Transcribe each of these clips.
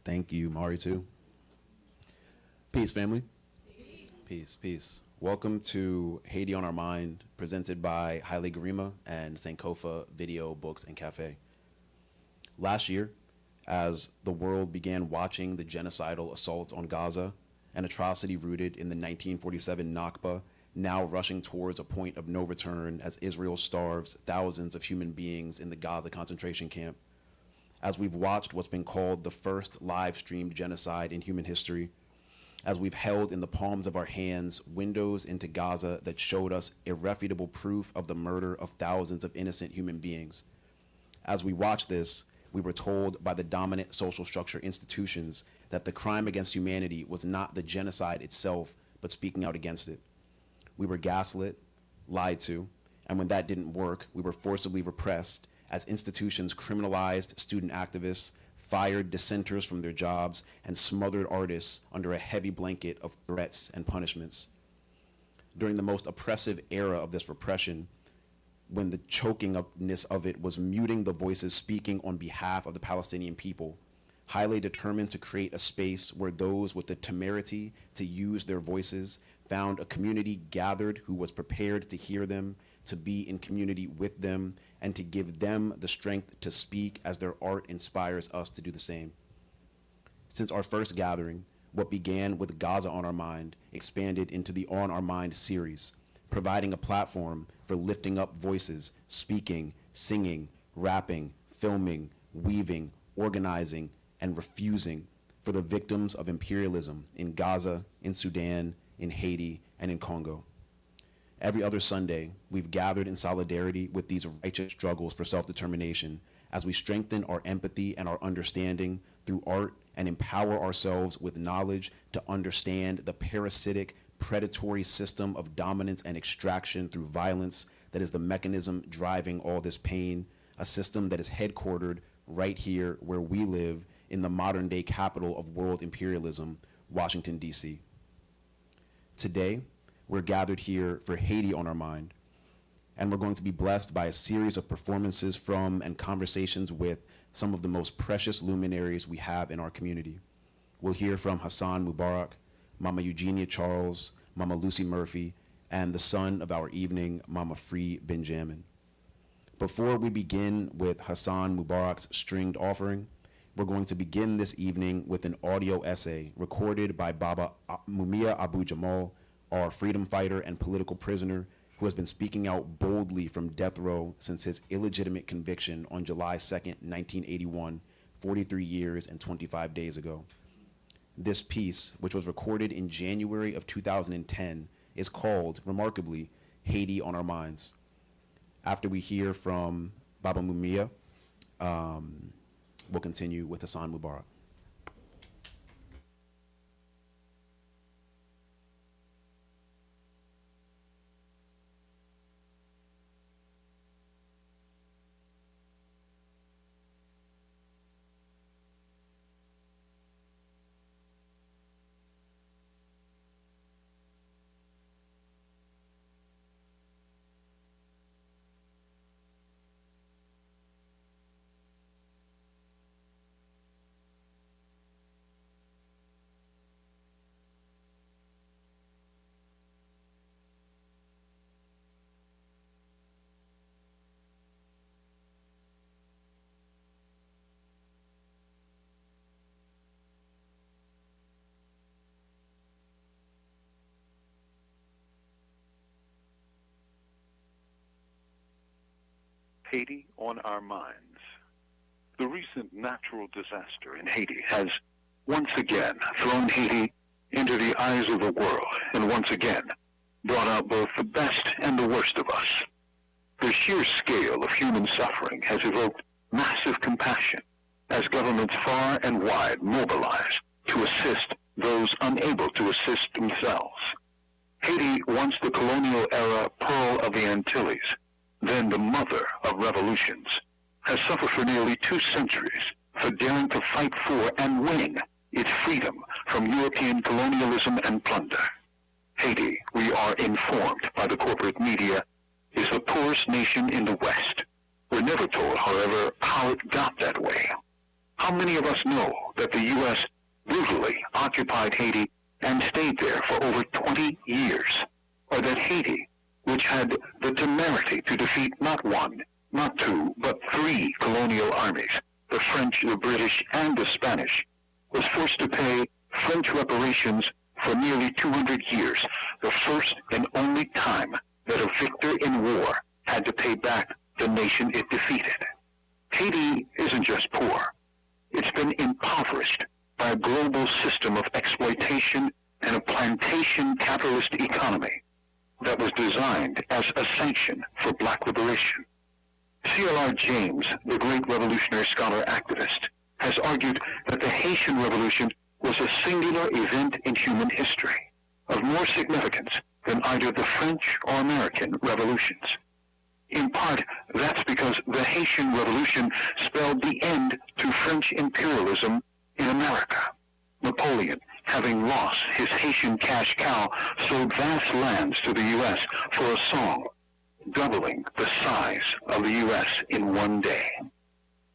Thank you, Mari, too. Peace, family. Peace, peace. Welcome to Haiti on Our Mind, presented by Haile Gerima and Sankofa Video, Books, and Cafe. Last year, as the world began watching the genocidal assault on Gaza, an atrocity rooted in the 1947 Nakba, now rushing towards a point of no return as Israel starves thousands of human beings in the Gaza concentration camp, as we've watched what's been called the first live-streamed genocide in human history, as we've held in the palms of our hands windows into Gaza that showed us irrefutable proof of the murder of thousands of innocent human beings. As we watched this, we were told by the dominant social structure institutions that the crime against humanity was not the genocide itself, but speaking out against it. We were gaslit, lied to, and when that didn't work, we were forcibly repressed as institutions criminalized student activists, fired dissenters from their jobs, and smothered artists under a heavy blanket of threats and punishments. During the most oppressive era of this repression, when the chokingness of it was muting the voices speaking on behalf of the Palestinian people, Haile determined to create a space where those with the temerity to use their voices found a community gathered who was prepared to hear them, to be in community with them, and to give them the strength to speak as their art inspires us to do the same. Since our first gathering, what began with Gaza on Our Mind expanded into the On Our Mind series, providing a platform for lifting up voices, speaking, singing, rapping, filming, weaving, organizing, and refusing for the victims of imperialism in Gaza, in Sudan, in Haiti, and in Congo. Every other Sunday, we've gathered in solidarity with these righteous struggles for self-determination as we strengthen our empathy and our understanding through art and empower ourselves with knowledge to understand the parasitic, predatory system of dominance and extraction through violence that is the mechanism driving all this pain, a system that is headquartered right here where we live in the modern-day capital of world imperialism, Washington, D.C. Today, we're gathered here for Haiti on Our Mind, and we're going to be blessed by a series of performances from and conversations with some of the most precious luminaries we have in our community. We'll hear from Hassan Mubarak, Mama Eugenia Charles, Mama Lucy Murphy, and the son of our evening, Mama Free Benjamin. Before we begin with Hassan Mubarak's stringed offering, we're going to begin this evening with an audio essay recorded by Baba Mumia Abu Jamal, our freedom fighter and political prisoner who has been speaking out boldly from death row since his illegitimate conviction on July 2nd, 1981, 43 years and 25 days ago. This piece, which was recorded in January of 2010, is called, remarkably, Haiti on Our Minds. After we hear from Baba Mumia, we'll continue with Hassan Mubarak. Haiti on Our Minds. The recent natural disaster in Haiti has once again thrown Haiti into the eyes of the world and once again brought out both the best and the worst of us. The sheer scale of human suffering has evoked massive compassion as governments far and wide mobilize to assist those unable to assist themselves. Haiti, once the colonial era pearl of the Antilles, then the mother of revolutions, has suffered for nearly 2 centuries for daring to fight for and win its freedom from European colonialism and plunder. Haiti, we are informed by the corporate media, is the poorest nation in the West. We're never told, however, how it got that way. How many of us know that the U.S. brutally occupied Haiti and stayed there for over 20 years? Or that Haiti, which had the temerity to defeat not one, not two, but three colonial armies, the French, the British, and the Spanish, was forced to pay French reparations for nearly 200 years, the first and only time that a victor in war had to pay back the nation it defeated. Haiti isn't just poor. It's been impoverished by a global system of exploitation and a plantation capitalist economy that was designed as a sanction for black liberation. C.L.R. James, the great revolutionary scholar activist, has argued that the Haitian Revolution was a singular event in human history, of more significance than either the French or American revolutions. In part, that's because the Haitian Revolution spelled the end to French imperialism in America. Napoleon, having lost his Haitian cash cow, sold vast lands to the U.S. for a song, doubling the size of the U.S. in one day.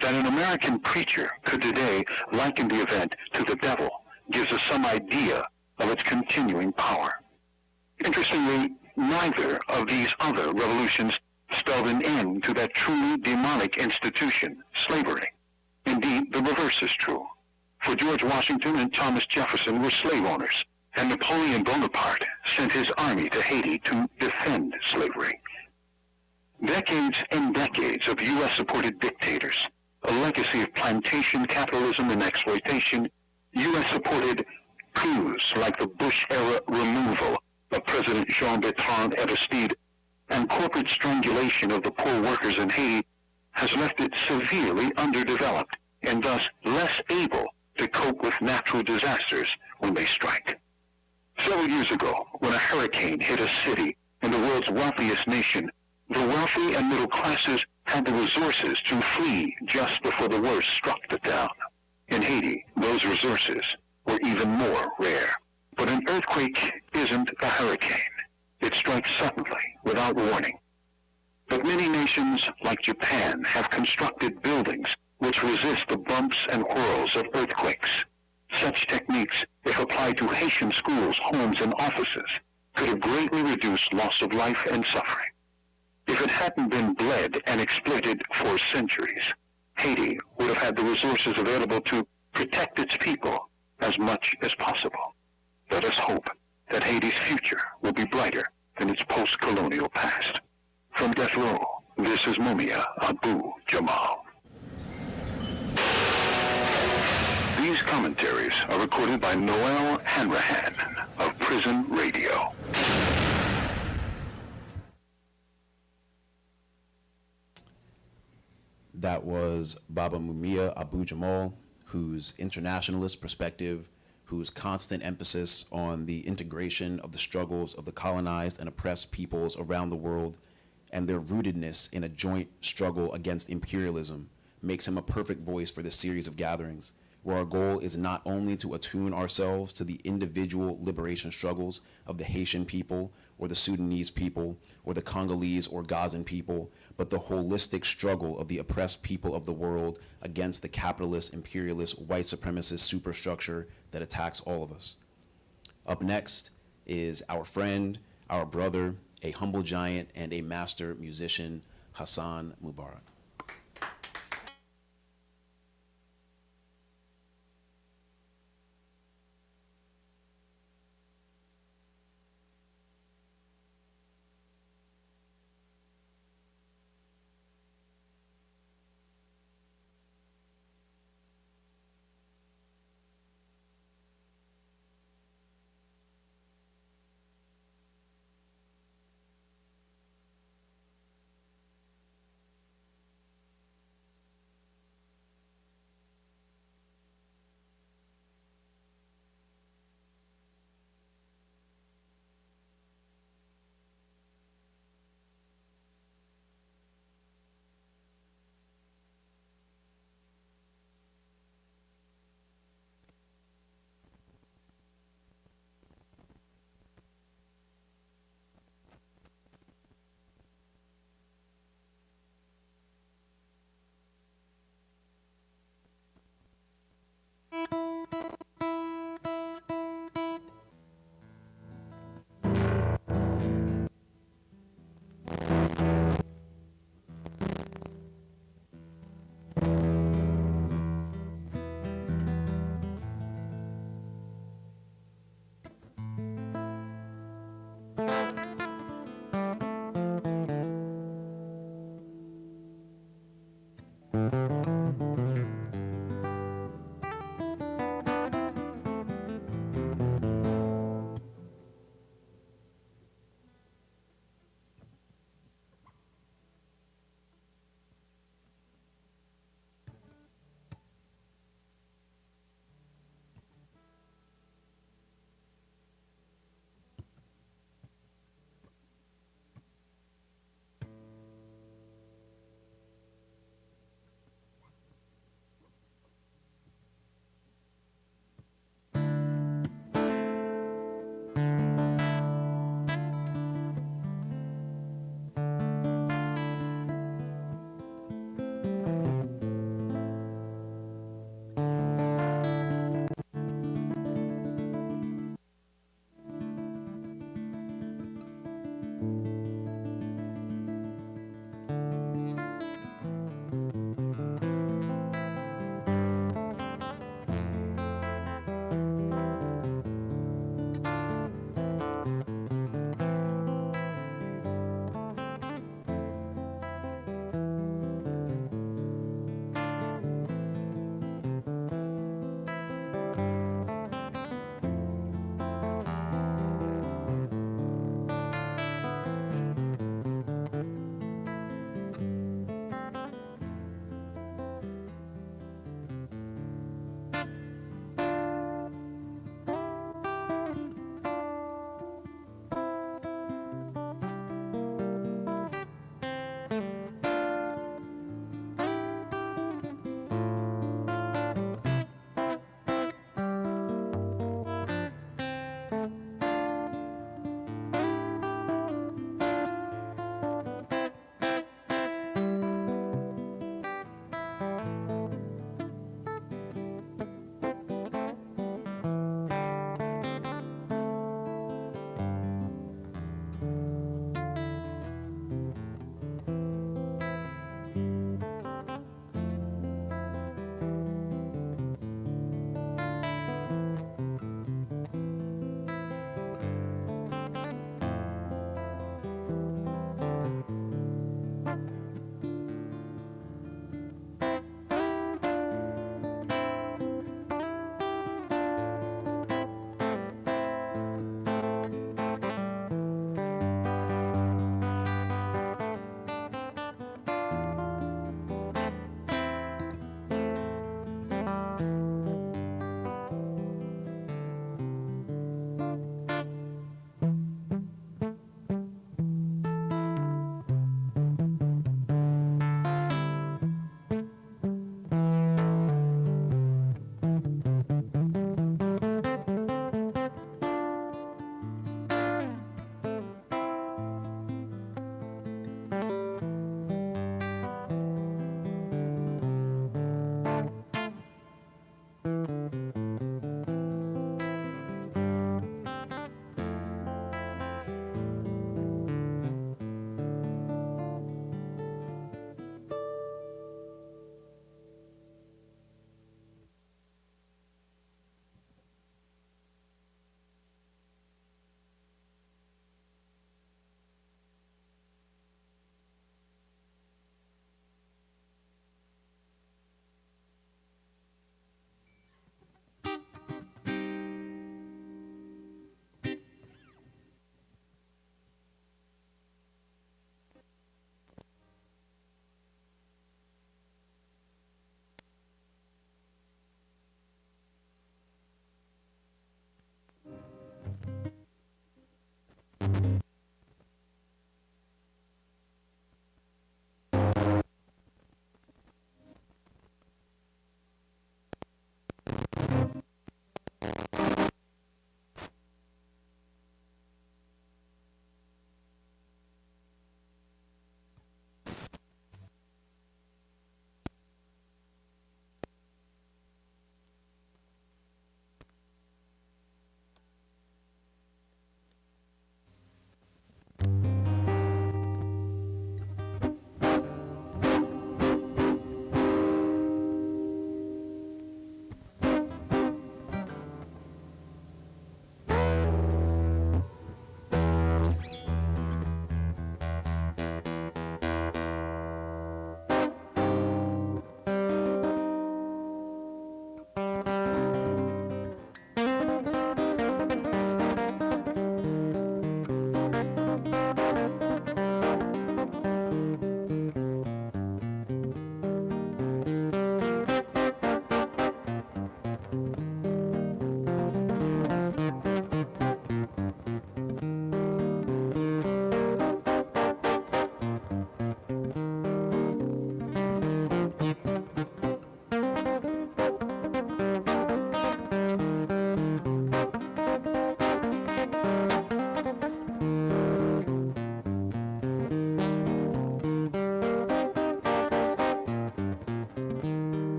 That an American preacher could today liken the event to the devil gives us some idea of its continuing power. Interestingly, neither of these other revolutions spelled an end to that truly demonic institution, slavery. Indeed, the reverse is true. For George Washington and Thomas Jefferson were slave owners, and Napoleon Bonaparte sent his army to Haiti to defend slavery. Decades and decades of U.S.-supported dictators, a legacy of plantation capitalism and exploitation, U.S.-supported coups like the Bush-era removal of President Jean-Bertrand Aristide and corporate strangulation of the poor workers in Haiti has left it severely underdeveloped and thus less able to cope with natural disasters when they strike. Several years ago, when a hurricane hit a city in the world's wealthiest nation, the wealthy and middle classes had the resources to flee just before the worst struck the town. In Haiti, those resources were even more rare. But an earthquake isn't a hurricane. It strikes suddenly, without warning. But many nations, like Japan, have constructed buildings which resist the bumps and whirls of earthquakes. Such techniques, if applied to Haitian schools, homes, and offices, could have greatly reduced loss of life and suffering. If it hadn't been bled and exploited for centuries, Haiti would have had the resources available to protect its people as much as possible. Let us hope that Haiti's future will be brighter than its post-colonial past. From death row, this is Mumia Abu Jamal. These commentaries are recorded by Noel Hanrahan of Prison Radio. That was Baba Mumia Abu Jamal, whose internationalist perspective, whose constant emphasis on the integration of the struggles of the colonized and oppressed peoples around the world and their rootedness in a joint struggle against imperialism makes him a perfect voice for this series of gatherings, where our goal is not only to attune ourselves to the individual liberation struggles of the Haitian people or the Sudanese people or the Congolese or Gazan people, but the holistic struggle of the oppressed people of the world against the capitalist, imperialist, white supremacist superstructure that attacks all of us. Up next is our friend, our brother, a humble giant, and a master musician, Hassan Mubarak.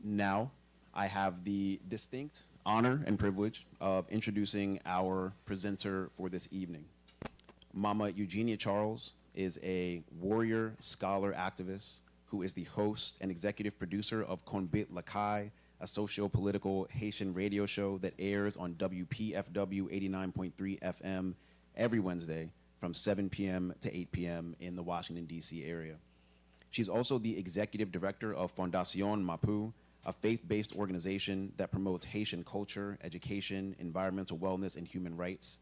Now, I have the distinct honor and privilege of introducing our presenter for this evening. Mama Eugenia Charles is a warrior, scholar, activist who is the host and executive producer of Konbit Lakai, a socio-political Haitian radio show that airs on WPFW 89.3 FM every Wednesday from 7 p.m. to 8 p.m. in the Washington, D.C. area. She's also the executive director of Fondation Mapu, a faith-based organization that promotes Haitian culture, education, environmental wellness, and human rights.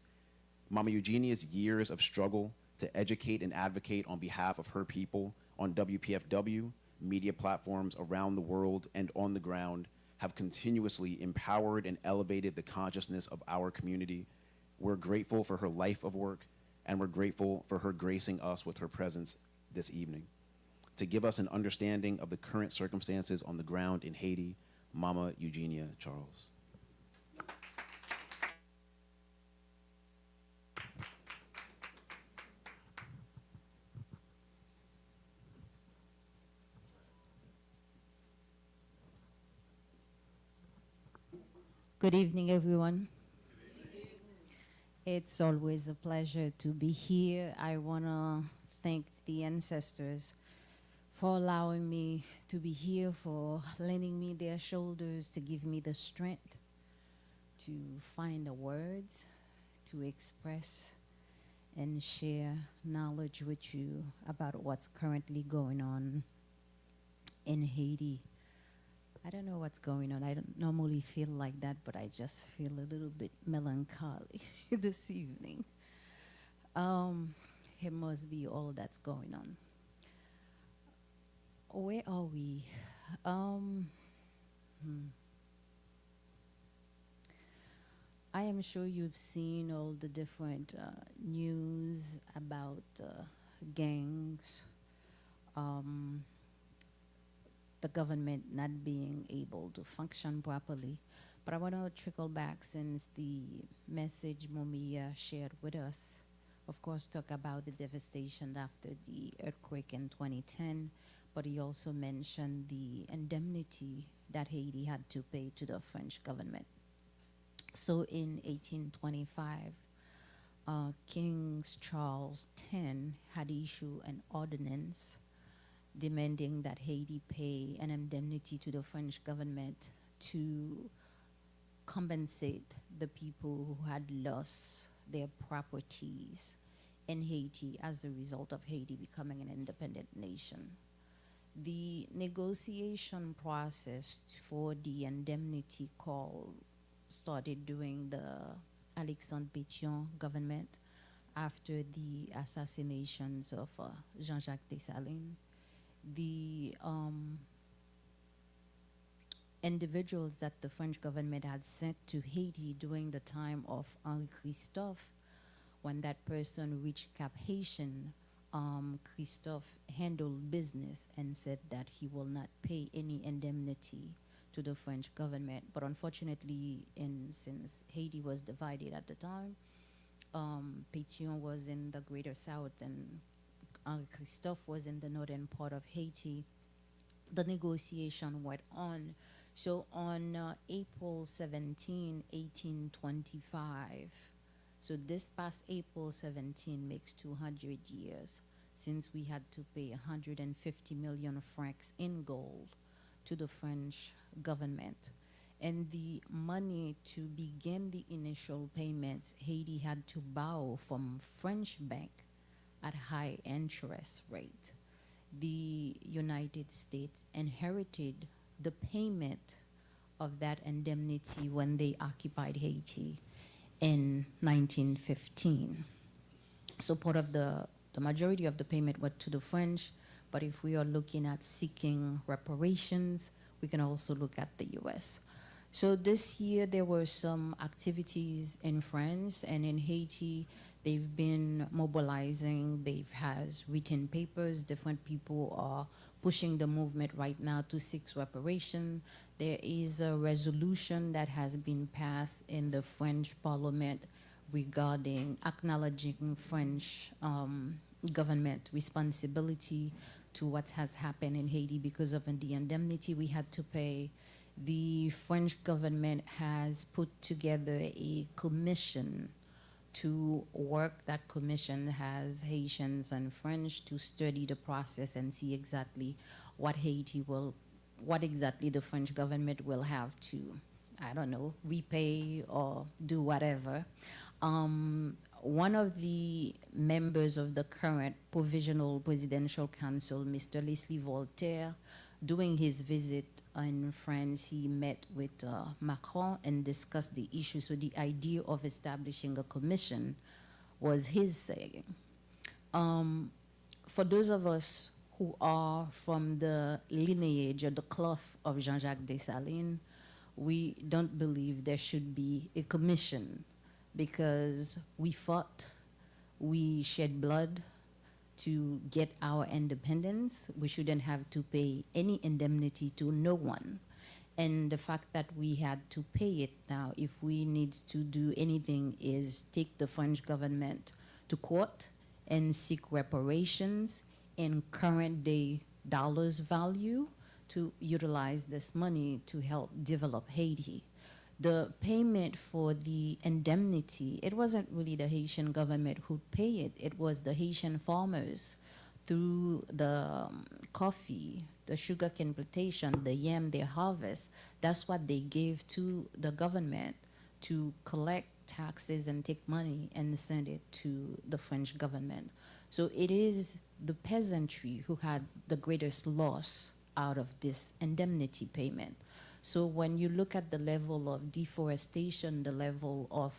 Mama Eugenia's years of struggle to educate and advocate on behalf of her people on WPFW, media platforms around the world, and on the ground have continuously empowered and elevated the consciousness of our community. We're grateful for her life of work, and we're grateful for her gracing us with her presence this evening. To give us an understanding of the current circumstances on the ground in Haiti, Mama Eugenia Charles. Good evening, everyone. It's always a pleasure to be here. I want to thank the ancestors for allowing me to be here, for lending me their shoulders to give me the strength to find the words, to express and share knowledge with you about what's currently going on in Haiti. I don't know what's going on. I don't normally feel like that, but I just feel a little bit melancholy this evening. It must be all that's going on. Where are we? I am sure you've seen all the different news about gangs, the government not being able to function properly. But I want to trickle back since the message Mumia shared with us, of course, talk about the devastation after the earthquake in 2010, but he also mentioned the indemnity that Haiti had to pay to the French government. So in 1825, King Charles X had issued an ordinance demanding that Haiti pay an indemnity to the French government to compensate the people who had lost their properties in Haiti as a result of Haiti becoming an independent nation. The negotiation process for the indemnity call started during the Alexandre Pétion government after the assassinations of Jean-Jacques Dessalines. The individuals that the French government had sent to Haiti during the time of Henri Christophe, when that person reached Cap Haitian, Christophe handled business and said that he will not pay any indemnity to the French government. But unfortunately, since Haiti was divided at the time, Pétion was in the greater south and Christophe was in the northern part of Haiti. The negotiation went on. So on April 17, 1825, so this past April 17 makes 200 years since we had to pay 150 million francs in gold to the French government. And the money to begin the initial payments, Haiti had to borrow from French bank at high interest rate. The United States inherited the payment of that indemnity when they occupied Haiti in 1915. So part of the majority of the payment went to the French, but if we are looking at seeking reparations, we can also look at the US. So this year there were some activities in France and in Haiti. They've been mobilizing, they've has written papers, different people are pushing the movement right now to seek reparation. There is a resolution that has been passed in the French Parliament regarding acknowledging French government responsibility to what has happened in Haiti because of the indemnity we had to pay. The French government has put together a commission to work. That commission has Haitians and French to study the process and see exactly what exactly the French government will have to, I don't know, repay or do whatever. One of the members of the current Provisional Presidential Council, Mr. Leslie Voltaire, during his visit in France, he met with Macron and discussed the issue. So the idea of establishing a commission was his saying. For those of us who are from the lineage or the cloth of Jean-Jacques Dessalines, we don't believe there should be a commission because we fought, we shed blood to get our independence. We shouldn't have to pay any indemnity to no one. And the fact that we had to pay it now, if we need to do anything, is take the French government to court and seek reparations in current day dollars value to utilize this money to help develop Haiti. The payment for the indemnity, it wasn't really the Haitian government who paid it. It was the Haitian farmers through the coffee, the sugarcane plantation, the yam they harvest. That's what they gave to the government to collect taxes and take money and send it to the French government. So it is the peasantry who had the greatest loss out of this indemnity payment. So when you look at the level of deforestation, the level of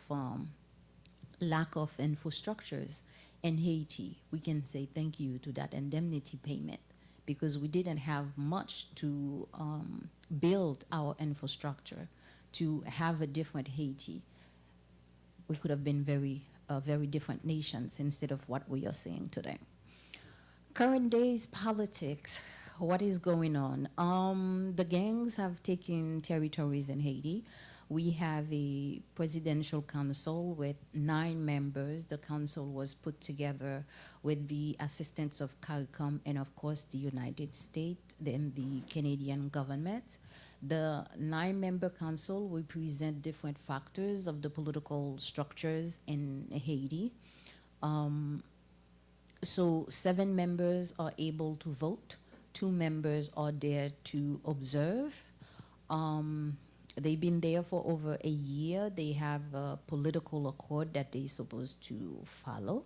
lack of infrastructures in Haiti, we can say thank you to that indemnity payment because we didn't have much to build our infrastructure to have a different Haiti. We could have been very different nations instead of what we are seeing today. Current days politics. What is going on? The gangs have taken territories in Haiti. We have a presidential council with 9 members. The council was put together with the assistance of CARICOM and, of course, the United States, then the Canadian government. The 9-member council represent different factors of the political structures in Haiti. So 7 members are able to vote. 2 members are there to observe. They've been there for over a year. They have a political accord that they're supposed to follow.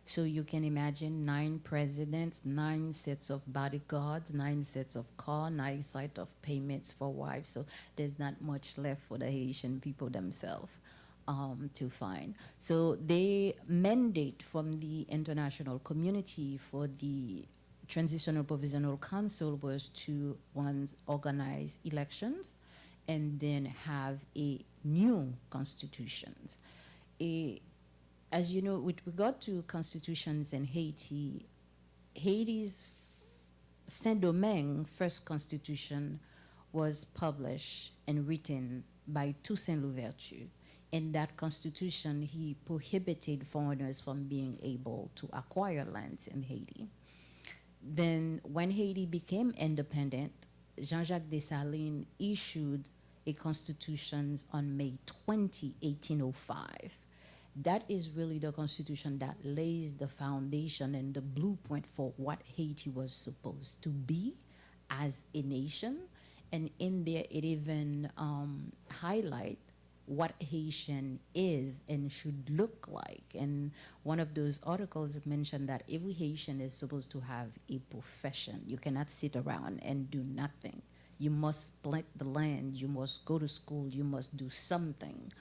So you can imagine 9 presidents, 9 sets of bodyguards, 9 sets of car, 9 sets of payments for wives. So there's not much left for the Haitian people themselves to find. So they mandate from the international community for the Transitional Provisional Council was to organize elections and then have a new constitution. As you know, with regard to constitutions in Haiti, Haiti's Saint-Domingue first constitution was published and written by Toussaint Louverture. In that constitution, he prohibited foreigners from being able to acquire lands in Haiti. Then, when Haiti became independent, Jean-Jacques Dessalines issued a constitution on May 20, 1805. That is really the constitution that lays the foundation and the blueprint for what Haiti was supposed to be as a nation. And in there, it even highlight what Haitian is and should look like. And one of those articles mentioned that every Haitian is supposed to have a profession. You cannot sit around and do nothing. You must plant the land, you must go to school, you must do something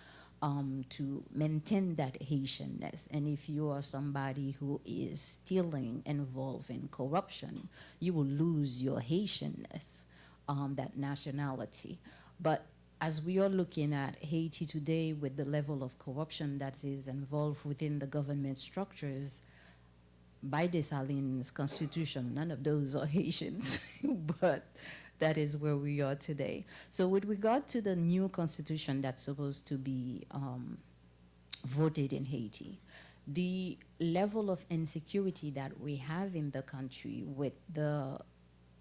to maintain that Haitianness. And if you are somebody who is stealing, involved in corruption, you will lose your Haitianness, that nationality. But as we are looking at Haiti today with the level of corruption that is involved within the government structures, by Dessalines' constitution, none of those are Haitians, but that is where we are today. So with regard to the new constitution that's supposed to be voted in Haiti, the level of insecurity that we have in the country with the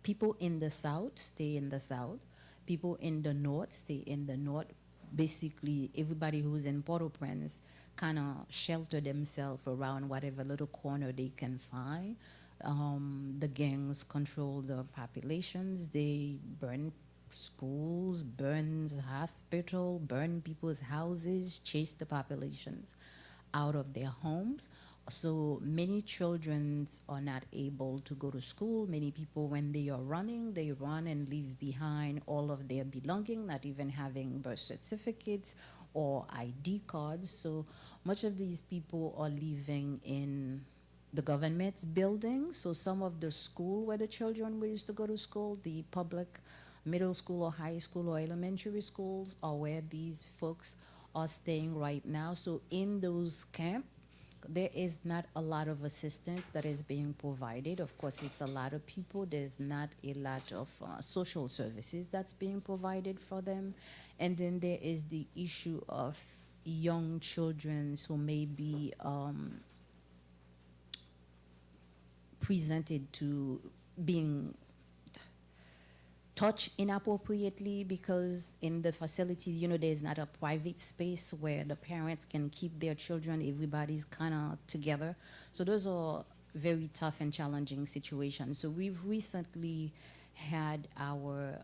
people in the South stay in the South, people in the North stay in the North. Basically, everybody who's in Port-au-Prince kind of shelter themselves around whatever little corner they can find. The gangs control the populations. They burn schools, burn hospital, burn people's houses, chase the populations out of their homes. So many children are not able to go to school. Many people, when they are running, they run and leave behind all of their belongings, not even having birth certificates or ID cards. So much of these people are living in the government's buildings. So some of the school where the children used to go to school, the public middle school or high school or elementary schools, are where these folks are staying right now. So in those camps, there is not a lot of assistance that is being provided. Of course, it's a lot of people. There's not a lot of social services that's being provided for them. And then there is the issue of young children who may be presented to being touched inappropriately, because in the facilities, there's not a private space where the parents can keep their children. Everybody's kind of together. So those are very tough and challenging situations. So we've recently had our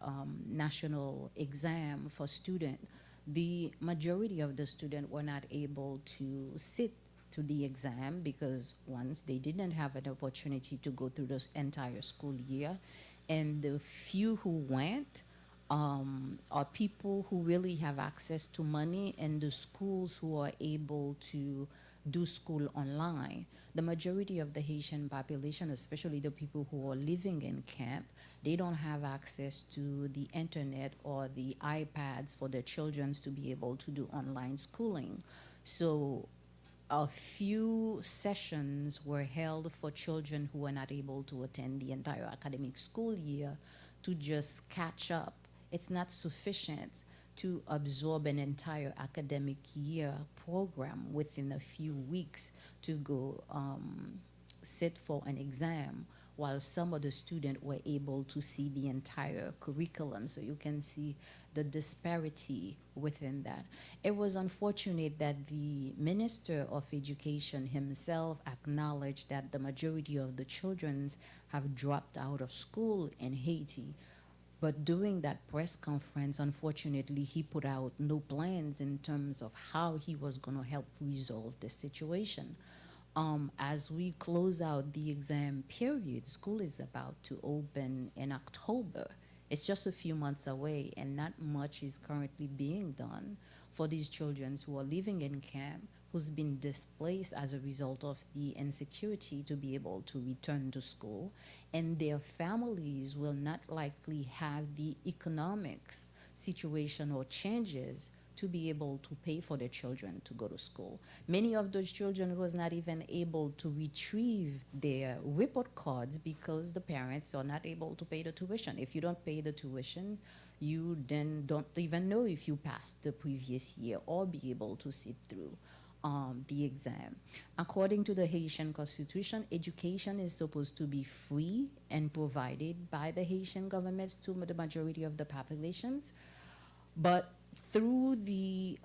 national exam for students. The majority of the students were not able to sit to the exam because once they didn't have an opportunity to go through the entire school year. And the few who went are people who really have access to money, and the schools who are able to do school online. The majority of the Haitian population, especially the people who are living in camp, they don't have access to the internet or the iPads for their children to be able to do online schooling. So a few sessions were held for children who were not able to attend the entire academic school year to just catch up. It's not sufficient to absorb an entire academic year program within a few weeks to go sit for an exam, while some of the students were able to see the entire curriculum. So you can see the disparity within that. It was unfortunate that the Minister of Education himself acknowledged that the majority of the children have dropped out of school in Haiti. But during that press conference, unfortunately, he put out no plans in terms of how he was going to help resolve the situation. As we close out the exam period, school is about to open in October. It's just a few months away, and not much is currently being done for these children who are living in camp, who's been displaced as a result of the insecurity to be able to return to school, and their families will not likely have the economics situation or changes to be able to pay for their children to go to school. Many of those children was not even able to retrieve their report cards because the parents are not able to pay the tuition. If you don't pay the tuition, you then don't even know if you passed the previous year or be able to sit through the exam. According to the Haitian Constitution, education is supposed to be free and provided by the Haitian government to the majority of the populations. But through the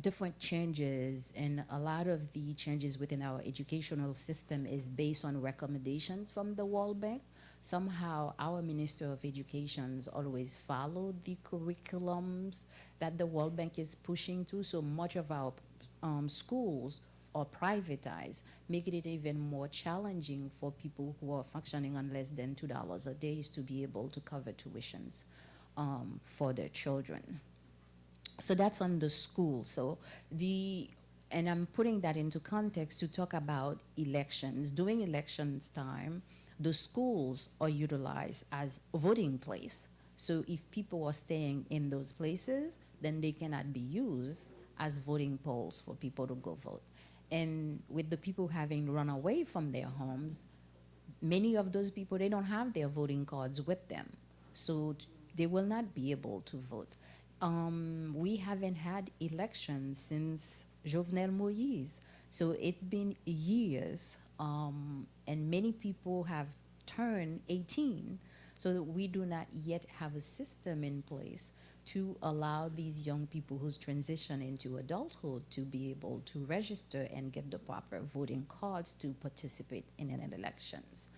different changes, and a lot of the changes within our educational system is based on recommendations from the World Bank. Somehow our Minister of Education's always followed the curriculums that the World Bank is pushing to, so much of our schools are privatized, making it even more challenging for people who are functioning on less than $2 a day to be able to cover tuitions for their children. So that's on the school. So and I'm putting that into context to talk about elections. During elections time, the schools are utilized as voting place. So if people are staying in those places, then they cannot be used as voting polls for people to go vote. And with the people having run away from their homes, many of those people, they don't have their voting cards with them. So they will not be able to vote. We haven't had elections since Jovenel Moïse. So it's been years, and many people have turned 18. So that we do not yet have a system in place to allow these young people who's transition into adulthood to be able to register and get the proper voting cards to participate in an elections.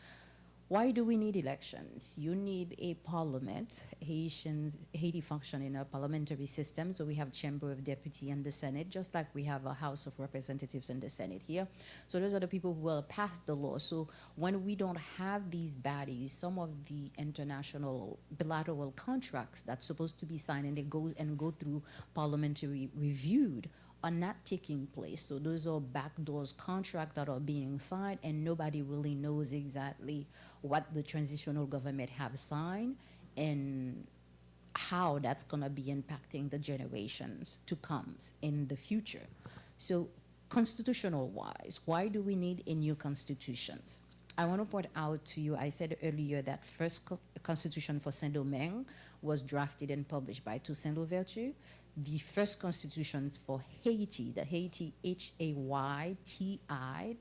Why do we need elections? You need a parliament. Haiti function in a parliamentary system, so we have Chamber of Deputy and the Senate, just like we have a House of Representatives and the Senate here. So those are the people who will pass the law. So when we don't have these bodies, some of the international bilateral contracts that's supposed to be signed and they go through parliamentary reviewed are not taking place. So those are backdoors contracts that are being signed, and nobody really knows exactly what the transitional government have signed and how that's going to be impacting the generations to come in the future. So constitutional wise, why do we need a new constitutions? I want to point out to you, I said earlier that first constitution for Saint-Domingue was drafted and published by Toussaint Louverture. The first constitutions for Haiti, the Haiti, Hayti,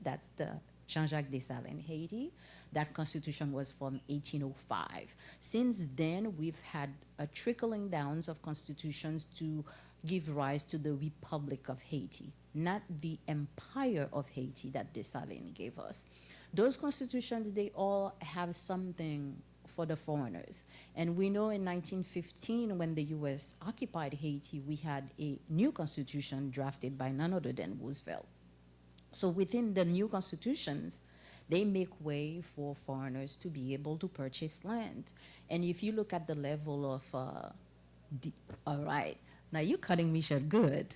that's the Jean-Jacques Dessalines, Haiti. That constitution was from 1805. Since then, we've had a trickling down of constitutions to give rise to the Republic of Haiti, not the Empire of Haiti that Dessalines gave us. Those constitutions, they all have something for the foreigners. And we know in 1915, when the US occupied Haiti, we had a new constitution drafted by none other than Roosevelt. So within the new constitutions, they make way for foreigners to be able to purchase land. And if you look at the level of, all right, now you're cutting me short good.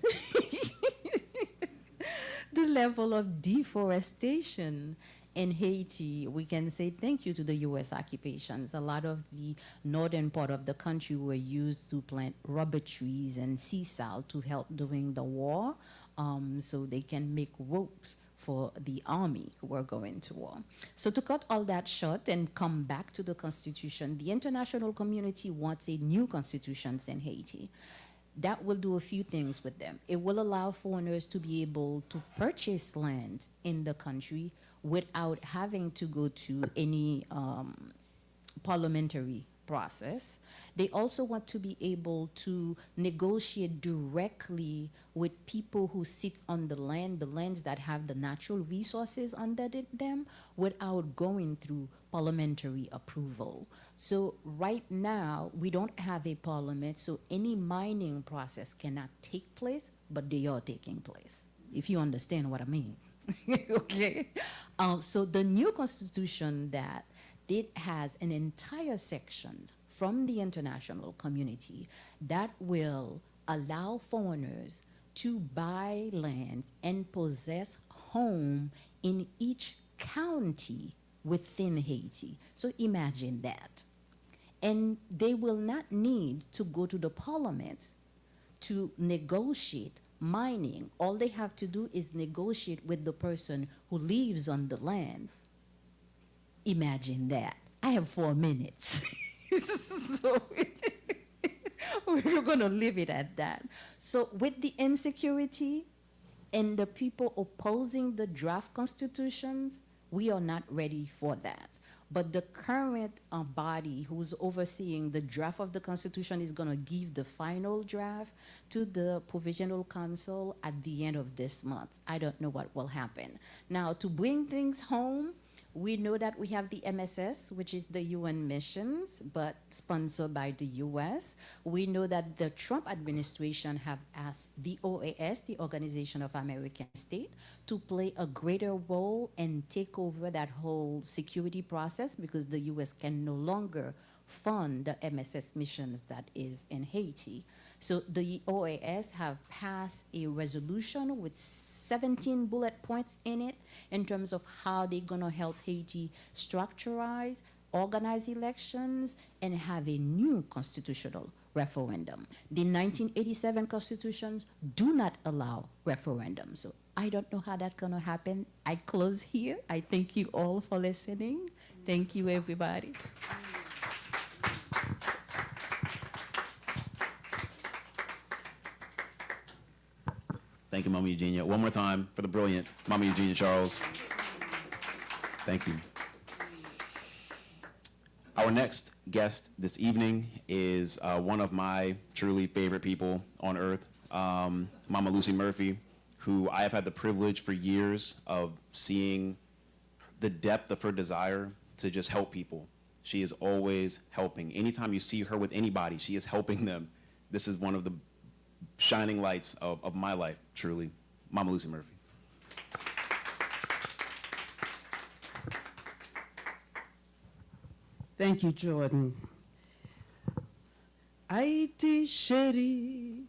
The level of deforestation in Haiti, we can say thank you to the US occupations. A lot of the northern part of the country were used to plant rubber trees and sea salt to help during the war, so they can make ropes for the army who were going to war. So to cut all that short and come back to the constitution, the international community wants a new constitution in Haiti. That will do a few things with them. It will allow foreigners to be able to purchase land in the country without having to go to any parliamentary process. They also want to be able to negotiate directly with people who sit on the lands that have the natural resources under them, without going through parliamentary approval. So right now, we don't have a parliament, so any mining process cannot take place, but they are taking place, if you understand what I mean. Okay? So the new constitution that it has an entire section from the international community that will allow foreigners to buy lands and possess home in each county within Haiti. So imagine that. And they will not need to go to the parliament to negotiate mining. All they have to do is negotiate with the person who lives on the land. Imagine that. I have 4 minutes. So we're going to leave it at that. So with the insecurity and the people opposing the draft constitutions, we are not ready for that. But the current body who's overseeing the draft of the Constitution is going to give the final draft to the Provisional Council at the end of this month. I don't know what will happen. Now, to bring things home, we know that we have the MSS, which is the UN missions, but sponsored by the US. We know that the Trump administration have asked the OAS, the Organization of American States, to play a greater role and take over that whole security process, because the US can no longer fund the MSS missions that is in Haiti. So the OAS have passed a resolution with 17 bullet points in it in terms of how they're going to help Haiti structurize, organize elections, and have a new constitutional referendum. The 1987 constitutions do not allow referendums. So I don't know how that's going to happen. I close here. I thank you all for listening. Thank you, everybody. Thank you, Mama Eugenia. One more time for the brilliant Mama Eugenia Charles. Thank you. Our next guest this evening is one of my truly favorite people on earth, Mama Lucy Murphy, who I have had the privilege for years of seeing the depth of her desire to just help people. She is always helping. Anytime you see her with anybody, she is helping them. This is one of the shining lights of my life, truly. Mama Lucy Murphy. Thank you, Jordan. Haïti chérie,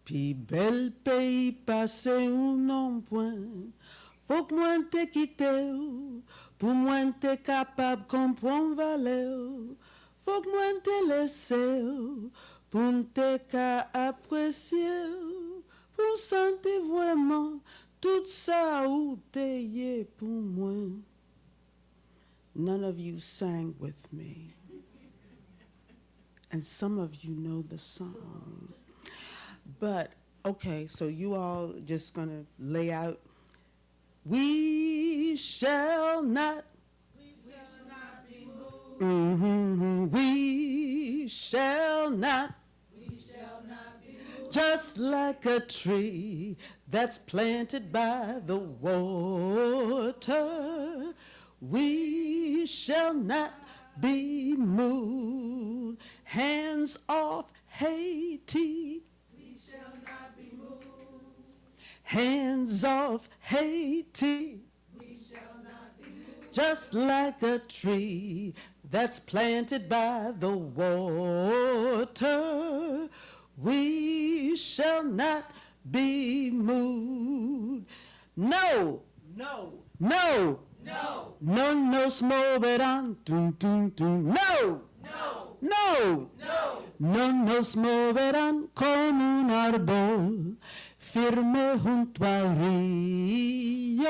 pi bel pays passé ou non point. Faut que moi te quitte ou, pour moi te capable comprendre valeur. Faut que moi te laisse ou, pour te ka apprécier ou, pour sentir vraiment tout ça ou te yé pour moi. None of you sang with me. And some of you know the song. But, okay, so you all just gonna lay out. We shall not be moved. Mm-hmm. We shall not be moved. Just like a tree that's planted by the water, we shall not be moved. Hands off Haiti. We shall not be moved. Hands off Haiti. We shall not be moved. Just like a tree that's planted by the water, we shall not be moved. No, no, no. No. No, no, small but on. Dun, dun, dun. No. No. No. No. No, no, small but on. Como un árbol firme junto al río.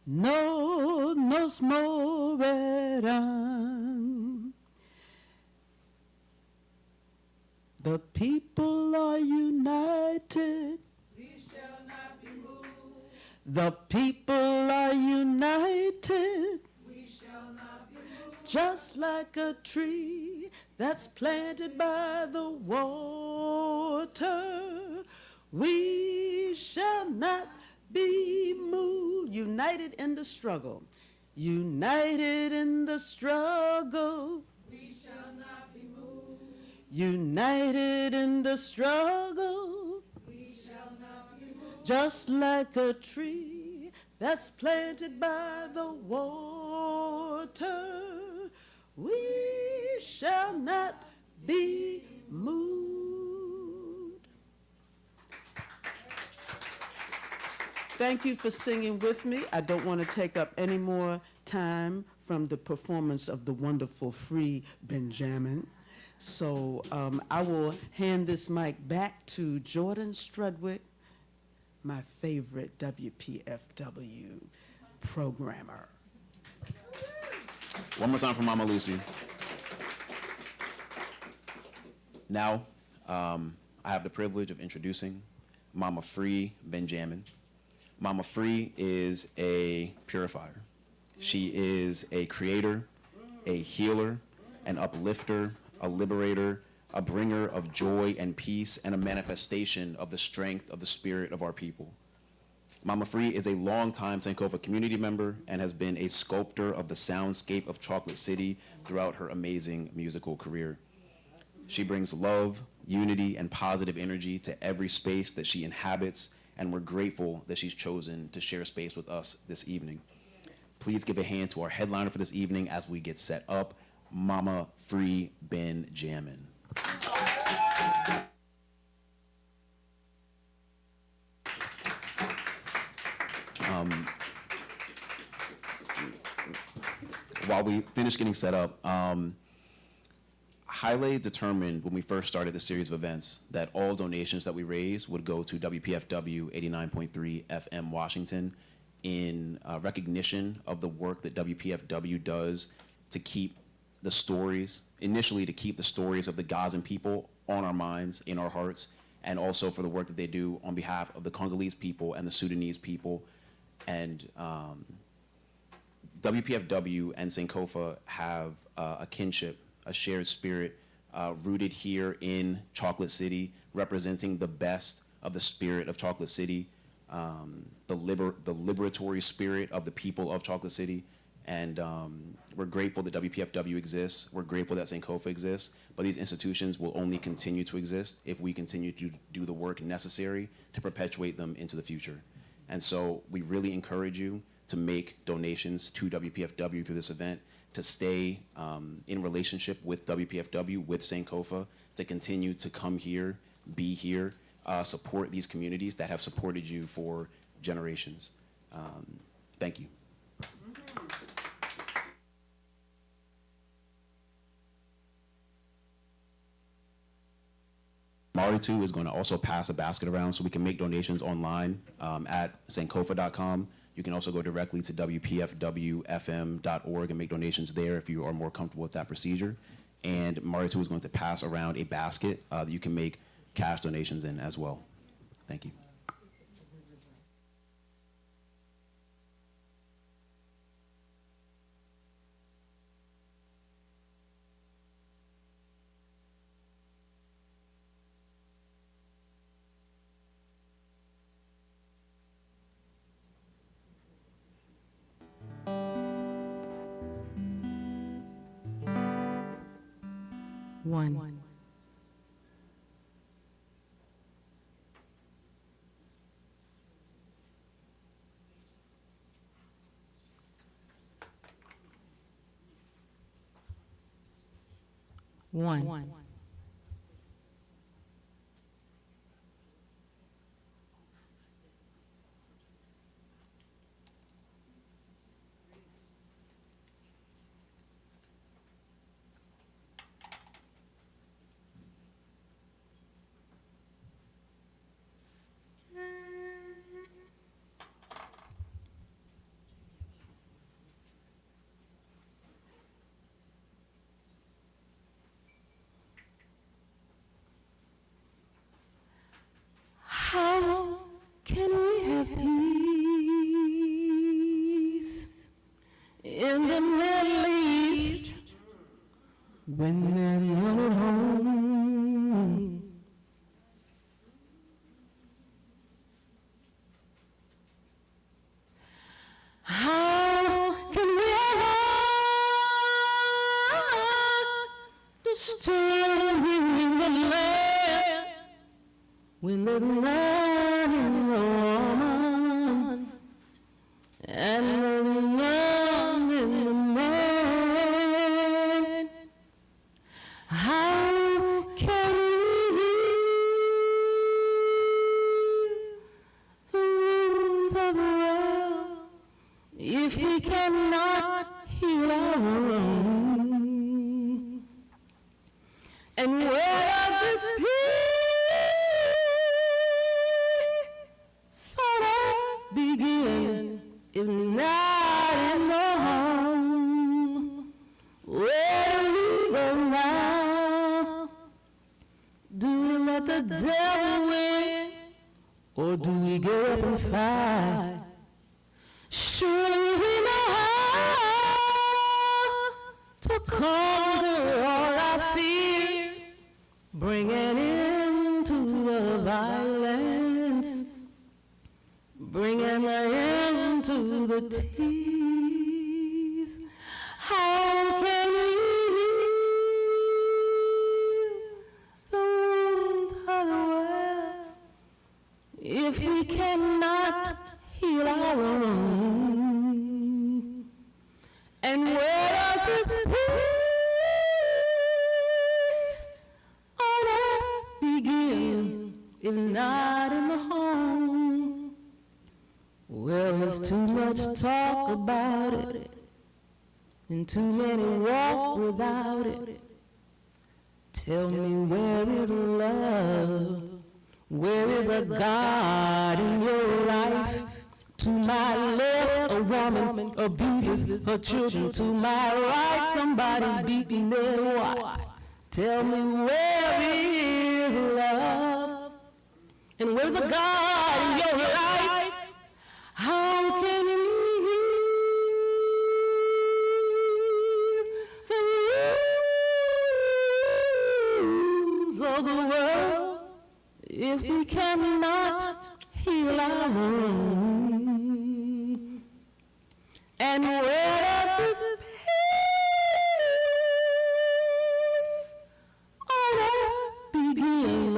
No nos moverán. The people are united. The people are united. We shall not be moved. Just like a tree that's planted by the water, we shall not be moved. United in the struggle. United in the struggle. We shall not be moved. United in the struggle. Just like a tree that's planted by the water, we shall not be moved. Thank you for singing with me. I don't want to take up any more time from the performance of the wonderful Free Benjamin. So I will hand this mic back to Jordan Strudwick, my favorite WPFW programmer. One more time for Mama Lucy. Now, I have the privilege of introducing Mama Free Benjamin. Mama Free is a purifier. She is a creator, a healer, an uplifter, a liberator, a bringer of joy and peace, and a manifestation of the strength of the spirit of our people. Mama Free is a longtime Sankofa community member and has been a sculptor of the soundscape of Chocolate City throughout her amazing musical career. She brings love, unity, and positive energy to every space that she inhabits, and we're grateful that she's chosen to share space with us this evening. Please give a hand to our headliner for this evening as we get set up, Mama Free Benjamin. While we finish getting set up, Haile determined when we first started the series of events that all donations that we raise would go to WPFW 89.3 FM Washington in recognition of the work that WPFW does to keep the stories, initially to keep the stories of the Gazan people on our minds, in our hearts, and also for the work that they do on behalf of the Congolese people and the Sudanese people. And WPFW and Sankofa have a kinship, a shared spirit rooted here in Chocolate City, representing the best of the spirit of Chocolate City, the liberatory spirit of the people of Chocolate City. And we're grateful that WPFW exists. We're grateful that Sankofa exists. But these institutions will only continue to exist if we continue to do the work necessary to perpetuate them into the future. And so we really encourage you to make donations to WPFW through this event, to stay in relationship with WPFW, with Sankofa, to continue to come here, be here, support these communities that have supported you for generations. Thank you. Maritu is going to also pass a basket around so we can make donations online at sankofa.com. You can also go directly to WPFWFM.org and make donations there if you are more comfortable with that procedure. And Maritu is going to pass around a basket that you can make cash donations in as well. Thank you. One. One. How can we have peace in the Middle East when there's none at home? How can we have to stand in the land when there's none in the woman and there's none in the man? How can we heal the wounds of the world if we cannot heal our own? And where does this peace on earth begin, if not in the home? Where do we go now? Do we let the devil win, or do we get up and fight? Surely we know how to conquer all our fears, bring an end to the violence, bring an end to the tears. How can we heal the wounds of the world if we cannot heal our own? And where does this peace on earth begin, if not in the home? Well, there's too much talk about it, and too many walk without it. Tell me, where is love? Where is a God in your life? To my left, a woman abuses her children. To my right, somebody's beating their wife. Tell me, where is love? And where's a God in your life? How can we heal the wounds of the world if we cannot heal our own? And where does this peace on earth begin,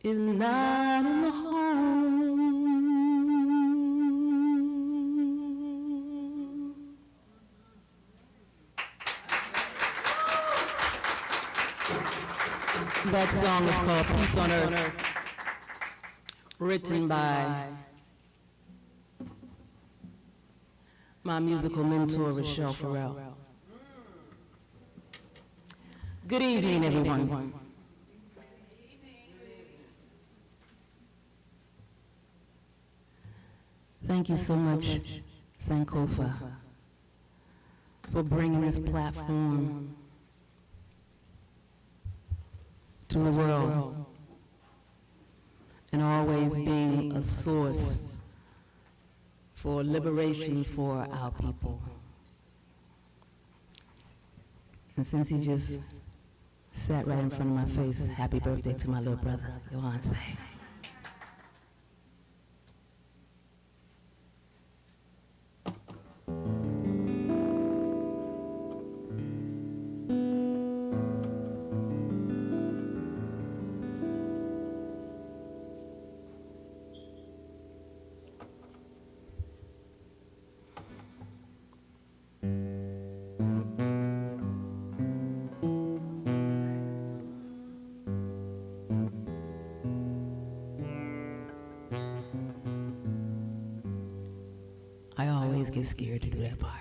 if not in the home? That song is called Peace on Earth, written by my musical mentor, Rochelle Farrell. Good evening, everyone. Thank you so much, Sankofa, for bringing this platform to the world and always being a source for liberation for our people. And since he just sat right in front of my face, happy birthday to my little brother, Yohanse. I always get scared to do that part.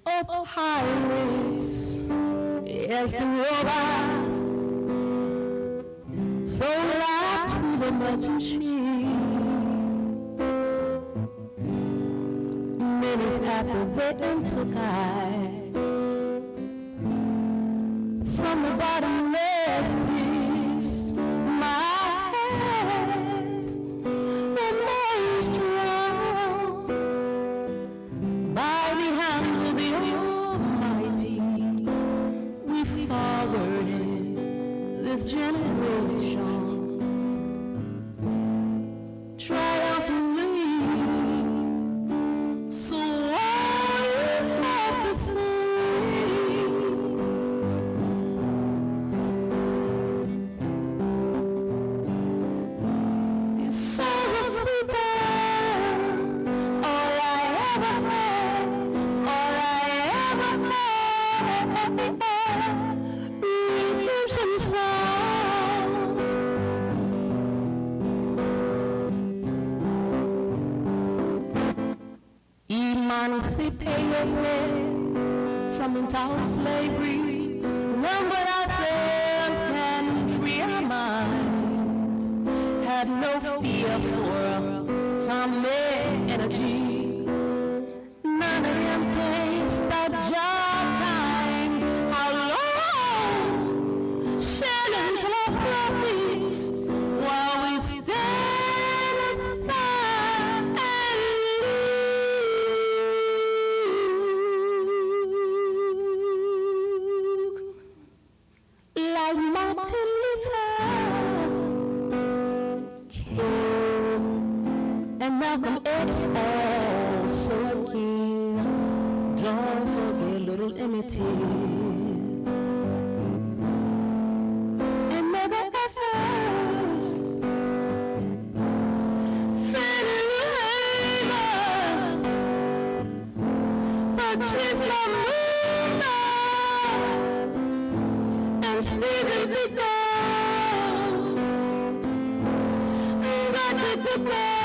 Oh, pirates, yes, the robot, so loud to the machine. Minutes after they took I from the bottomless pits, my hands were made strong by the hands of the Almighty. We forwarded this generation triumphantly. So all you have to say is so the freedom, all I ever had, all I ever had. USA from intolerant slavery. Remember ourselves can free our minds. Have no fear for atomic energy. None of them can stop job time. How long? Shelling for profits while we stand aside and look like Martin Luther King and Malcolm X also a king. Don't forget little Emmett Till. And Mega first. Fannie Haile. Patrice Lumumba. And Stephen Biko. Dr. Dupont.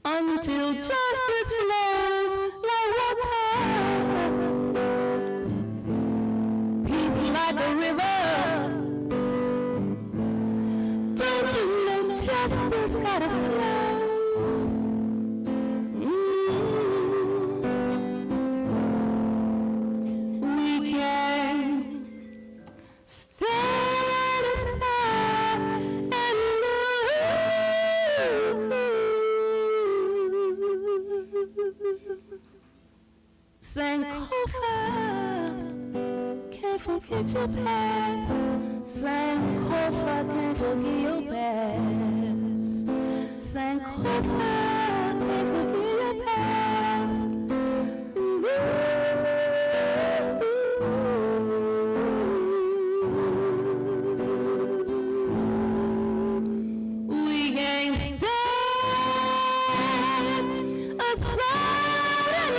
Until justice flows like water, peace like a river. Don't you know justice gotta flow? We can stand aside and look. Sankofa, can't forget your past. Sankofa, can't forget your past. Sankofa, can't forget your past. We can stand aside and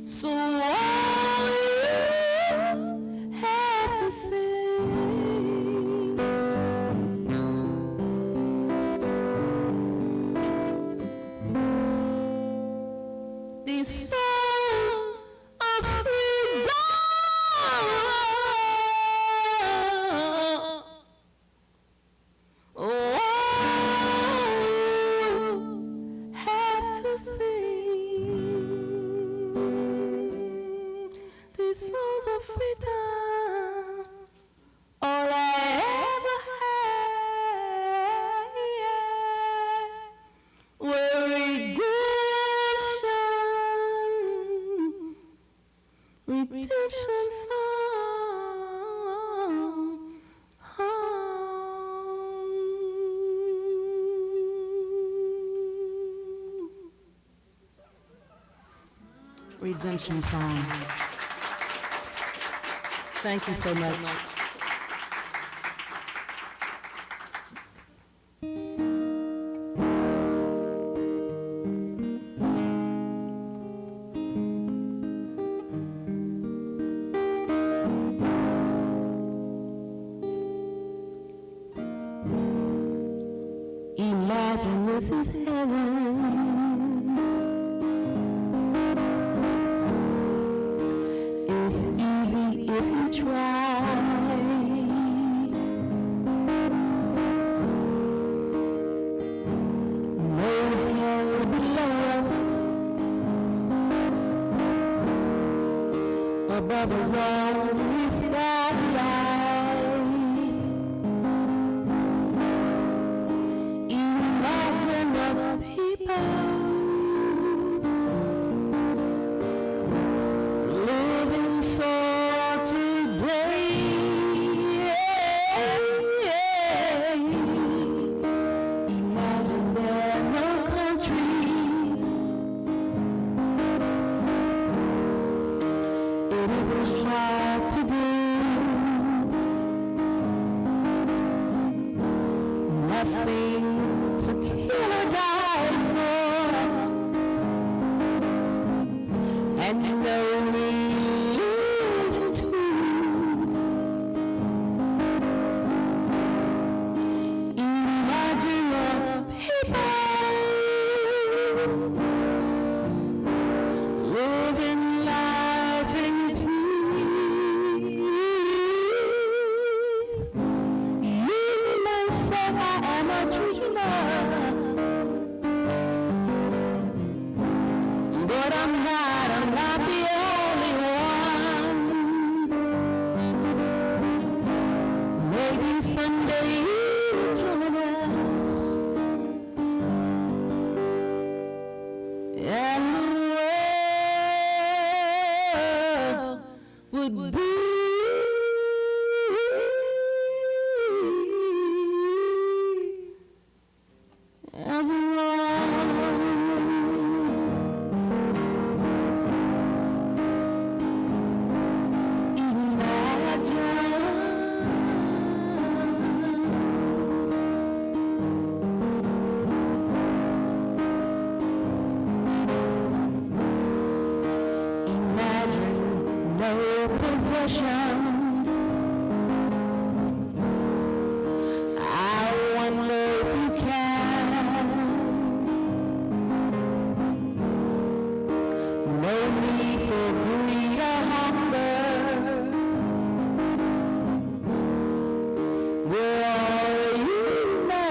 so all you have to say, these songs of freedom, all you have to sing. These songs of freedom, all I ever had were redemption song. Redemption song. Thank you so much. above us only starlight. Imagine the people living for today. Imagine there are no countries. It isn't hard to do. Nothing to kill or die for, and no reason to. Imagine the people living life in peace. You may say I am a dreamer, but I'm not the only one. Maybe someday you'll join us, and the world would be as one. Imagine no possessions. I wonder if you can. No need for greed or hunger. We're all human.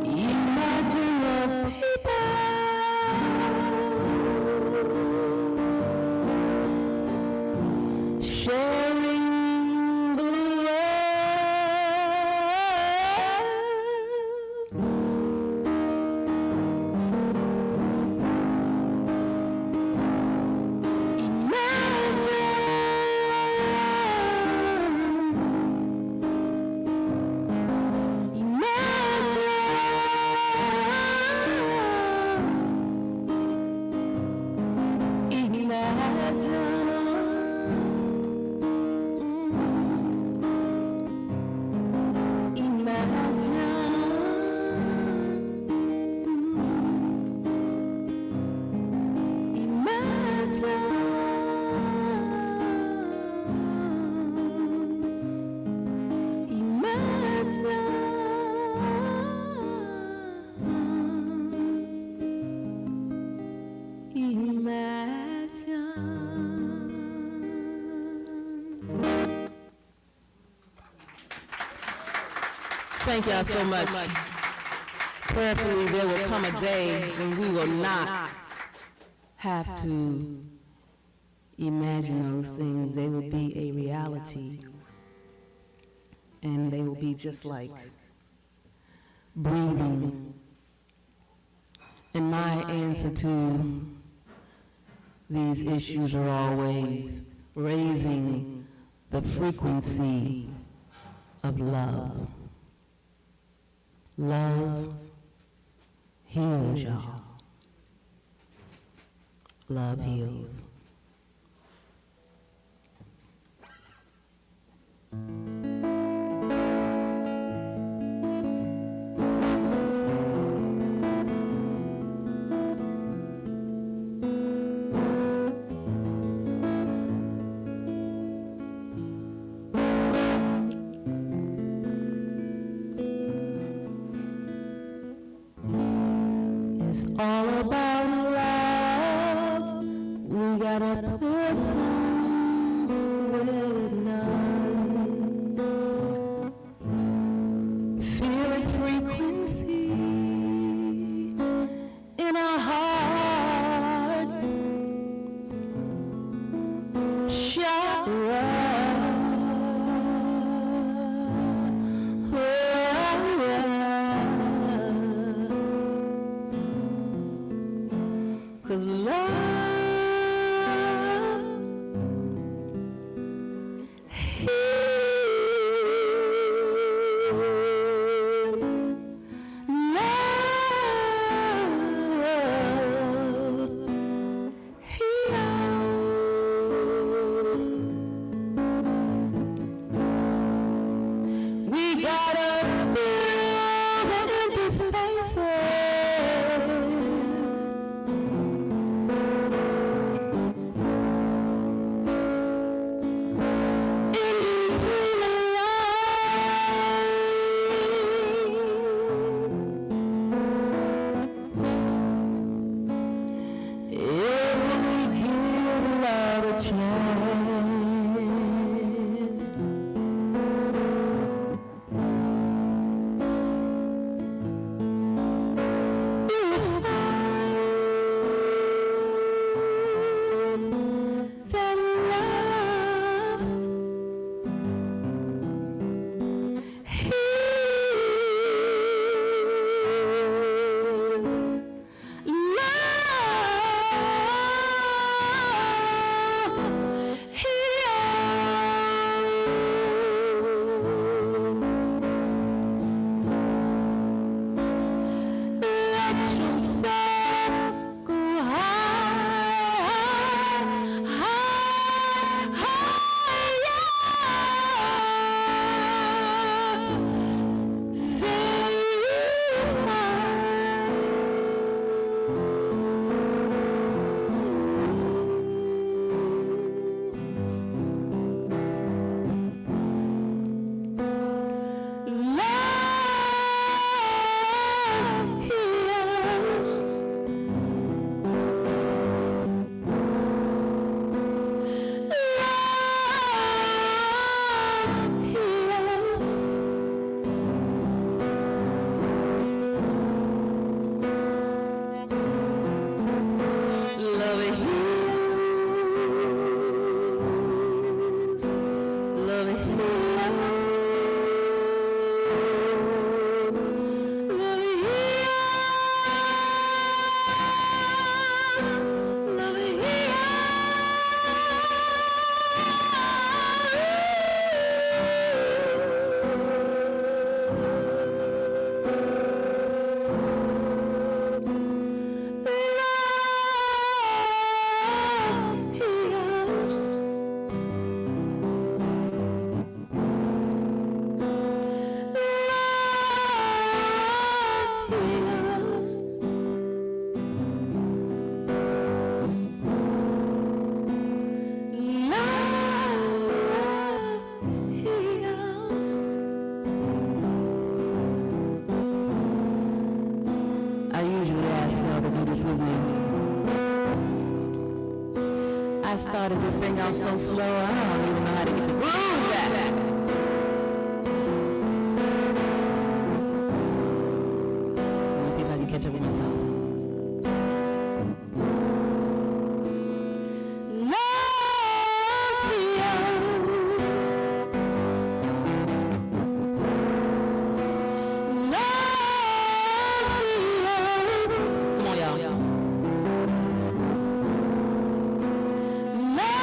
Imagine the people sharing the Thank y'all so much. Prayerfully, there will come a day when we will not have to imagine those things. They will be a reality. And they will be just like breathing. And my answer to these issues are always raising the frequency of love. Love heals, y'all. Love heals. It's all about love. We gotta put some where there's none. Feel its frequency in our hearts. 'cause love heals. Love heals. We gotta fill the empty spaces. In between the lines. If we give love a chance. That love heals. Love heals. Let yourself go high, high, higher than you find. Love heals. Love heals. Love heals. Love heals. Love heals. Love heals. I usually ask y'all to do this with me. I started this thing off so slow, I don't even know how to get the groove back. Let me see if I can catch up with myself. Love heals. Love heals. Come on, y'all. Love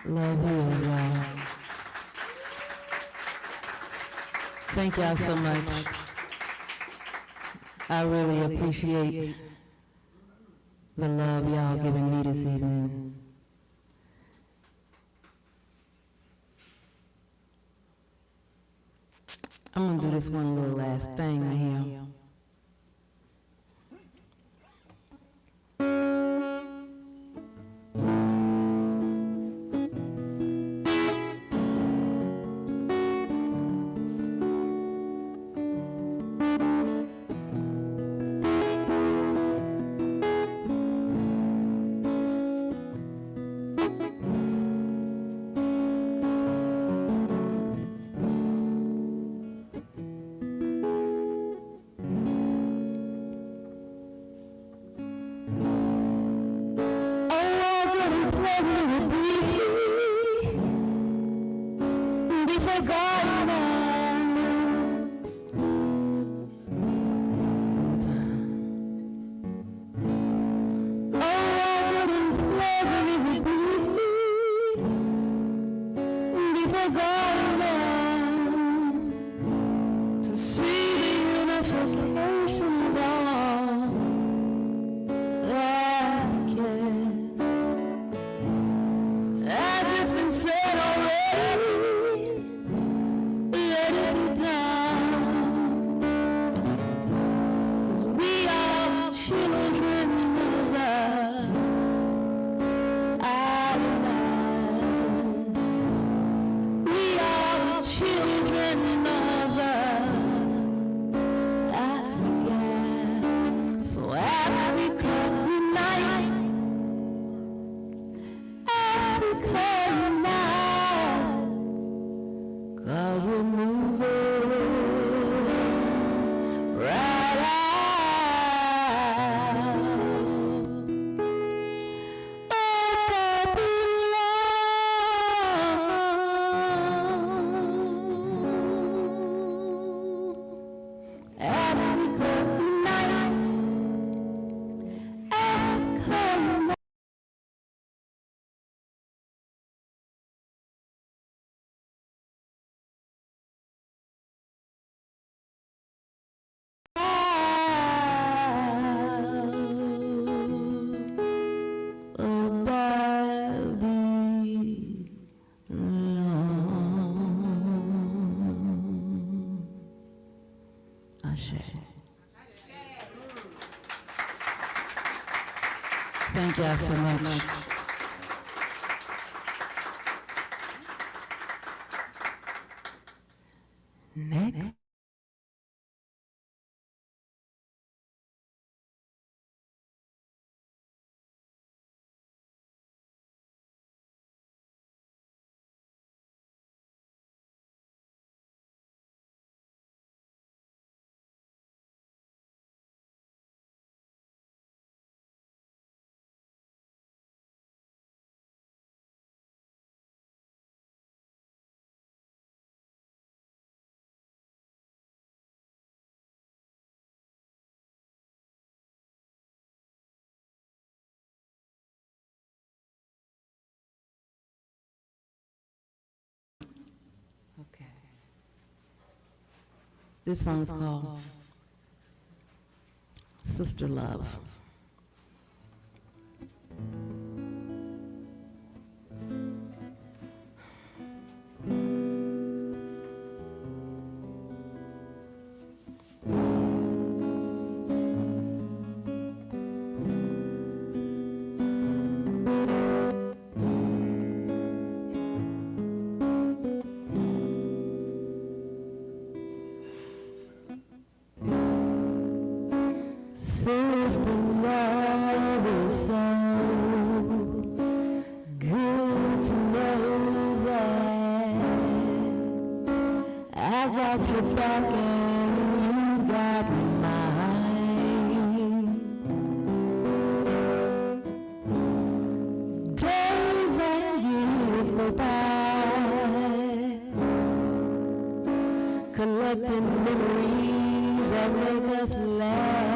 Love heals, y'all. Thank y'all so much. I really appreciate the love y'all giving me this evening. I'm gonna do this one little last thing right here. Thank y'all so much. Next. Okay. This song is called Sister Love. Sister love is so good to know that I got your back and you got mine. Days and years go by, collecting memories that make us laugh.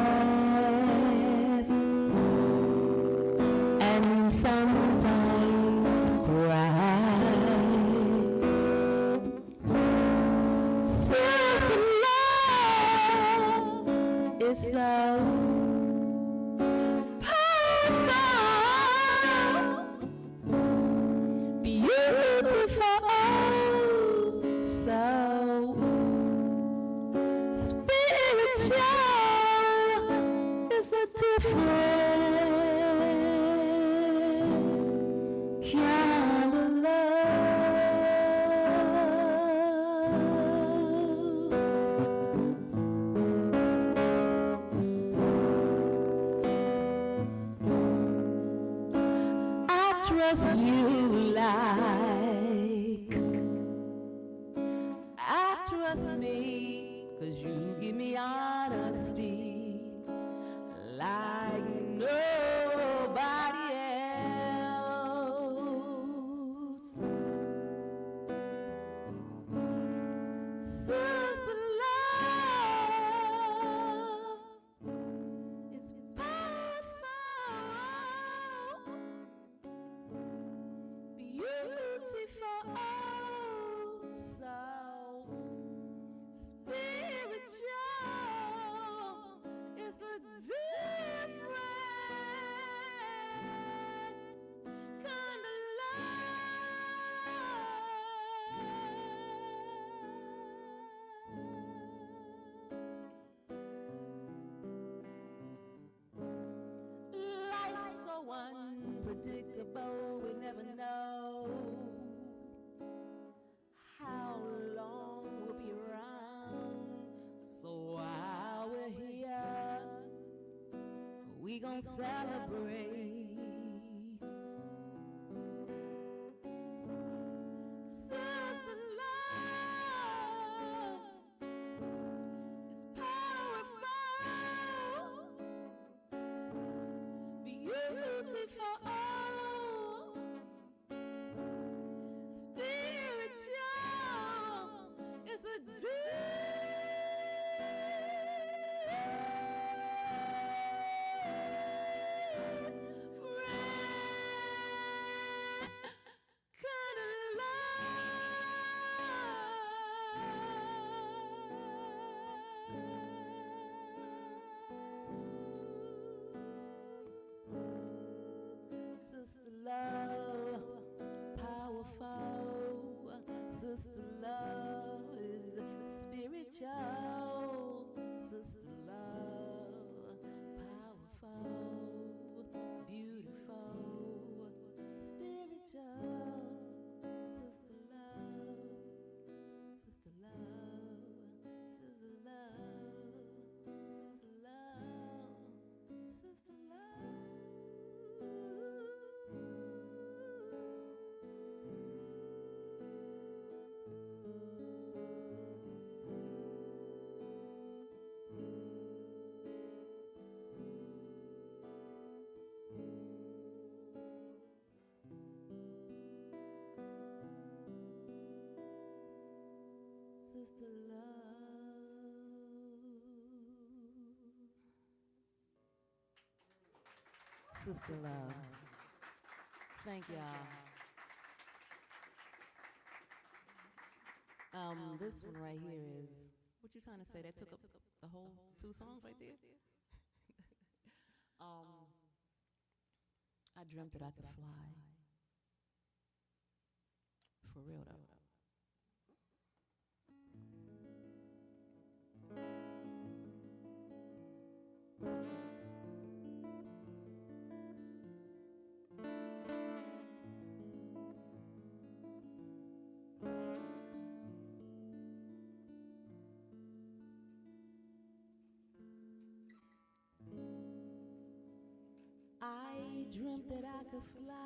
Sometimes cry. different kind of love. I trust you like I trust me, 'cause you give me honesty like nobody else. Sister love is powerful, beautiful, so spiritual. It's a different kind of love. Life's so unpredictable, we never know how long we'll be around. So while we're here, we gon' celebrate. Sister love is powerful, beautiful, spiritual. It's a kind of love. Sister love, powerful. Sister love is spiritual. Sister love, powerful, beautiful, spiritual. Sister love, sister love, sister love, sister love, sister love. Sister love. Sister love. Thank y'all. This one right here is, what you trying to say? That took up the whole 2 songs right there? I dreamt that I could fly. For real though. I dreamt that I could fly.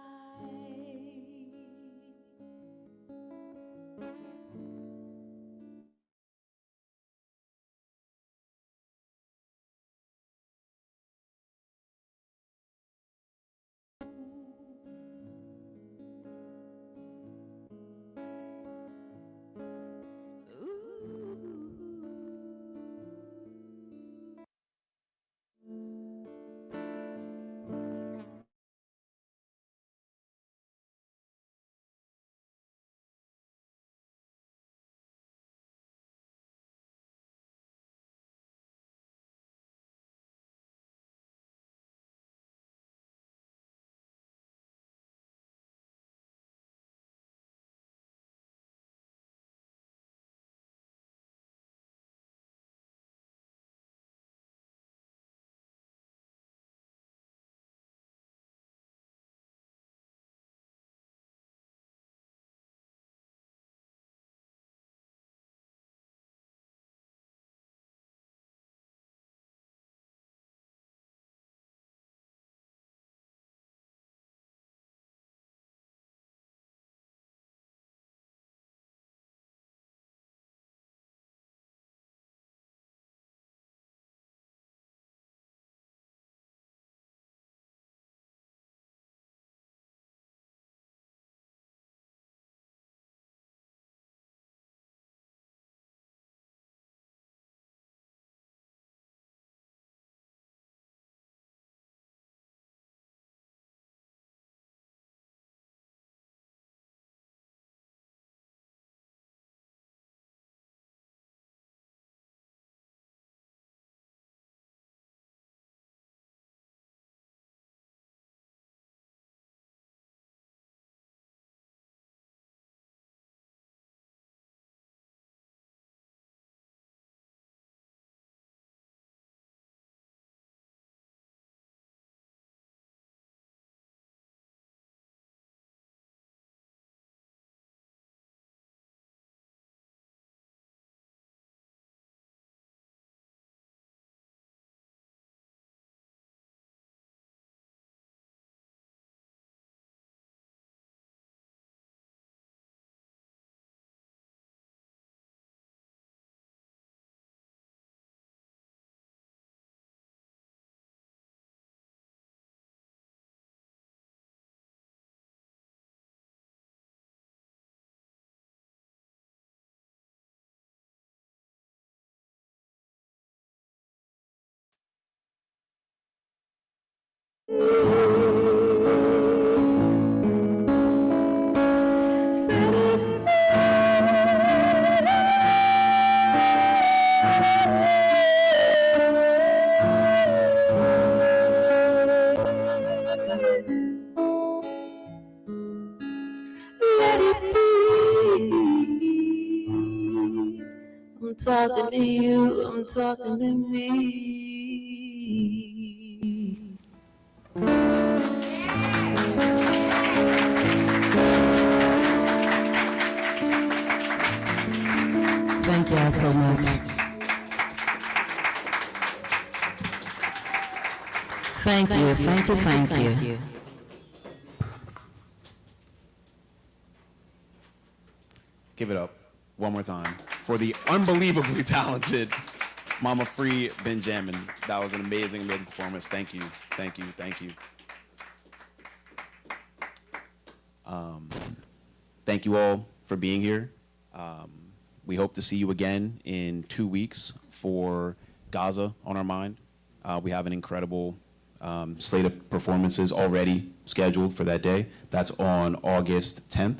talking to you, I'm talking to me. Thank y'all so much. Thank you, thank you, thank you. Give it up one more time for the unbelievably talented Mama Free Benjamin. That was an amazing, amazing performance. Thank you, thank you, thank you. Thank you all for being here. We hope to see you again in 2 weeks for Gaza on Our Mind. We have an incredible slate of performances already scheduled for that day. That's on August 10th.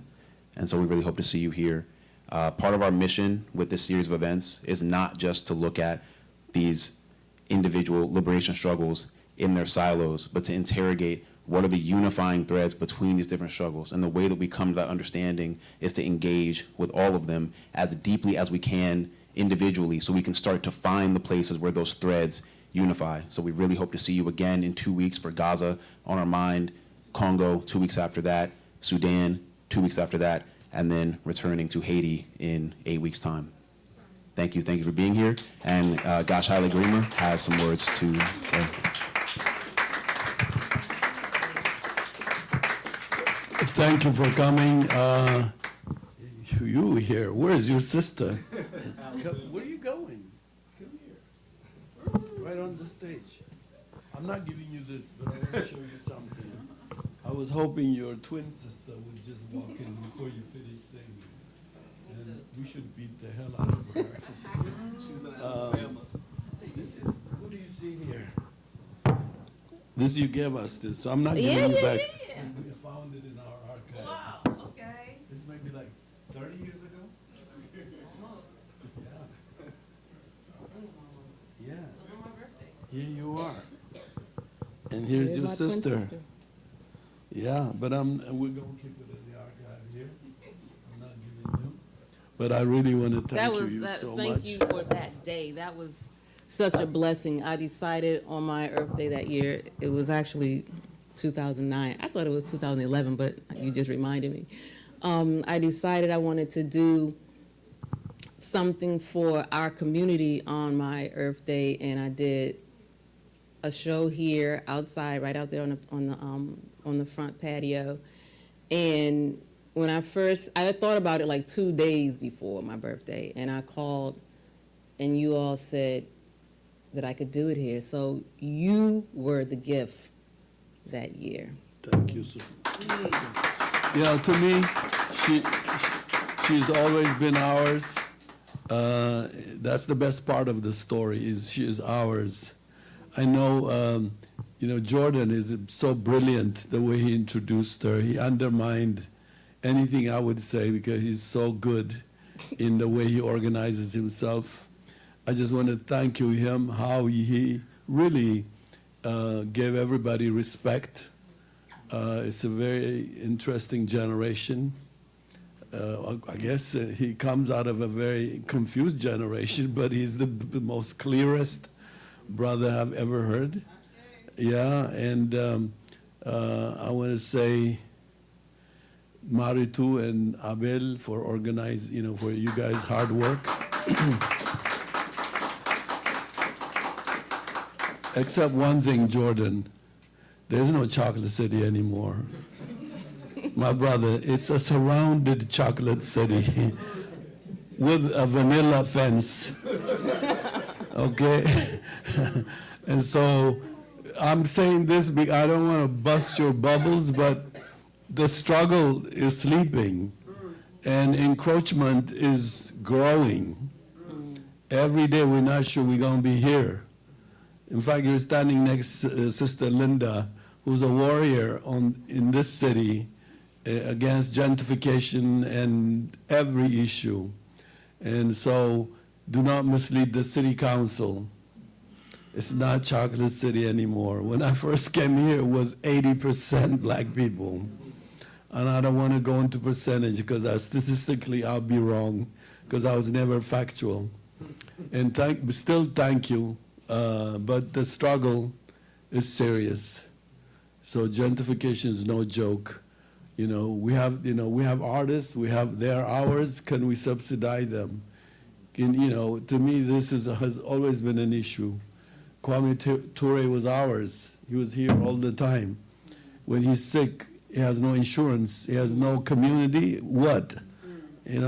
And so we really hope to see you here. Part of our mission with this series of events is not just to look at these individual liberation struggles in their silos, but to interrogate what are the unifying threads between these different struggles. And the way that we come to that understanding is to engage with all of them as deeply as we can individually, so we can start to find the places where those threads unify. So we really hope to see you again in 2 weeks for Gaza on Our Mind, Congo 2 weeks after that, Sudan 2 weeks after that, and then returning to Haiti in 8 weeks' time. Thank you for being here. And Gosh Haile Gerima has some words to say. Thank you for coming. You here? Where's your sister? Where are you going? Come here. Right on the stage. I'm not giving you this, but I want to show you something. I was hoping your twin sister would just walk in before you finish singing. And we should beat the hell out of her. She's an Alabama. This is, who do you see here? This, you gave us this, so I'm not giving you back. We found it in our archive. Wow, okay. This may be like 30 years ago? Almost. Yeah. Yeah. It was on my birthday. Here you are. And here's your my twin sister. Yeah, but we're gonna keep it in the archive here. I'm not giving you. But I really want to thank you so much. Thank you for that day. That was such a blessing. I decided on my Earth Day that year, it was actually 2009. I thought it was 2011, but you just reminded me. I decided I wanted to do something for our community on my Earth Day, and I did a show here outside, right out there on the front patio. And when I thought about it like 2 days before my birthday, and I called, and you all said that I could do it here. So you were the gift that year. Thank you, sir. You know, to me, she's always been ours. That's the best part of the story, is she is ours. I know, Jordan is so brilliant the way he introduced her. He undermined anything I would say because he's so good in the way he organizes himself. I just want to thank him, how he really gave everybody respect. It's a very interesting generation. I guess he comes out of a very confused generation, but he's the most clearest brother I've ever heard. Yeah, and I want to say Maritu and Abel for for you guys' hard work. Except one thing, Jordan, there's no chocolate city anymore. My brother, it's a surrounded chocolate city with a vanilla fence. Okay? And so I'm saying this because I don't want to bust your bubbles, but the struggle is sleeping and encroachment is growing. Every day we're not sure we're going to be here. In fact, you're standing next to Sister Linda, who's a warrior in this city against gentrification and every issue. And so do not mislead the city council. It's not Chocolate City anymore. When I first came here, it was 80% black people. And I don't want to go into percentage because statistically I'll be wrong because I was never factual. And still thank you, but the struggle is serious. So gentrification is no joke. We have artists, they're ours, can we subsidize them? To me, this has always been an issue. Kwame Ture was ours. He was here all the time. When he's sick, he has no insurance, he has no community, what?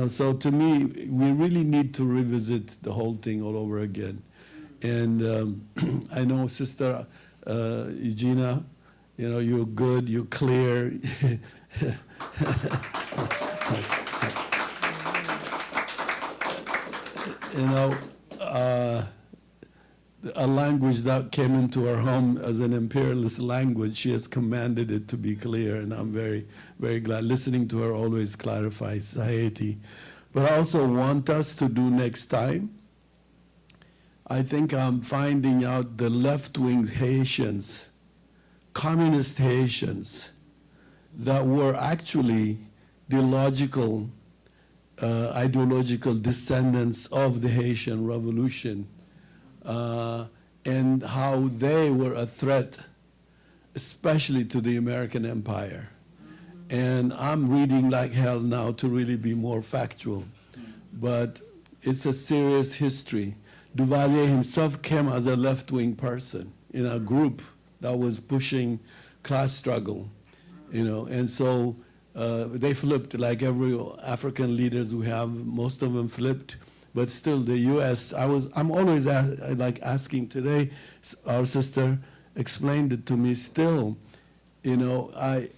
So to me, we really need to revisit the whole thing all over again. And I know Sister Eugenia, you're good, you're clear. A language that came into our home as an imperialist language, she has commanded it to be clear, and I'm very, very glad. Listening to her always clarifies Haiti. But I also want us to do next time, I think I'm finding out the left-wing Haitians, communist Haitians, that were actually the ideological descendants of the Haitian Revolution, and how they were a threat, especially to the American empire. And I'm reading like hell now to really be more factual, but it's a serious history. Duvalier himself came as a left-wing person in a group that was pushing class struggle, and so they flipped like every African leaders we have, most of them flipped. But still, the U.S., I'm always asking today, our sister explained it to me still, I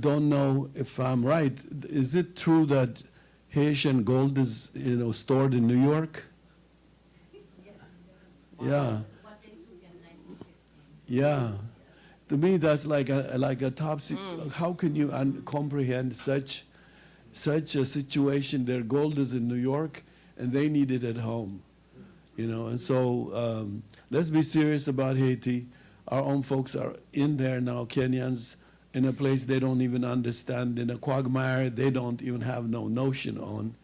don't know if I'm right. Is it true that Haitian gold is, stored in New York? Yes. Yeah. What they took in 1915. Yeah. To me, that's like a top secret. How can you comprehend such a situation? Their gold is in New York, and they need it at home, And so let's be serious about Haiti. Our own folks are in there now, Kenyans, in a place they don't even understand, in a quagmire they don't even have no notion on,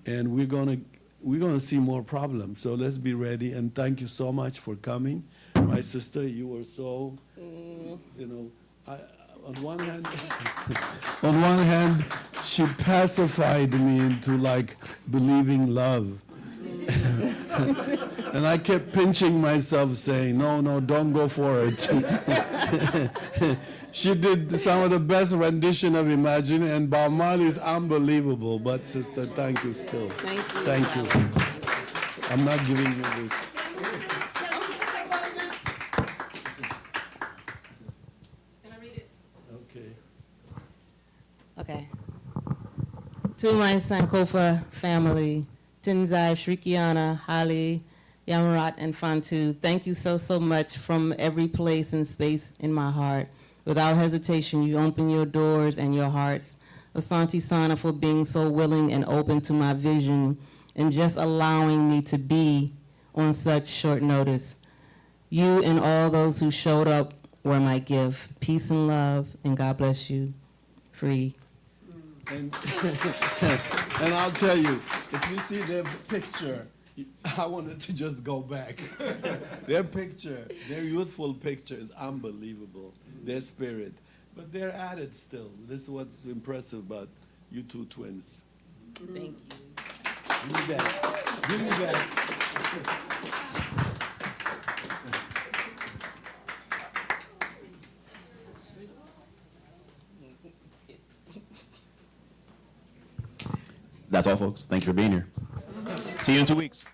and we're gonna see more problems. So let's be ready. And thank you so much for coming, my sister. You were so, on one hand, she pacified me into believing love. And I kept pinching myself saying, no, don't go for it. She did some of the best rendition of Imagine, and Bob Marley is unbelievable. But sister, thank you still. Thank you. Thank you. I'm not giving you this. Okay. To my Sankofa family, Tinzai, Shrikiana, Haile, Yamarat, and Fantu, thank you so much from every place and space in my heart. Without hesitation, you open your doors and your hearts. Asante Sana for being so willing and open to my vision and just allowing me to be on such short notice. You and all those who showed up were my gift. Peace and love, and God bless you. Free. And, and I'll tell you, if you see their picture, I wanted to just go back. Their picture, their youthful picture is unbelievable, their spirit. But they're at it still. This is what's impressive about you two twins. Thank you. Give me that. Give me that. That's all, folks. Thank you for being here. See you in 2 weeks.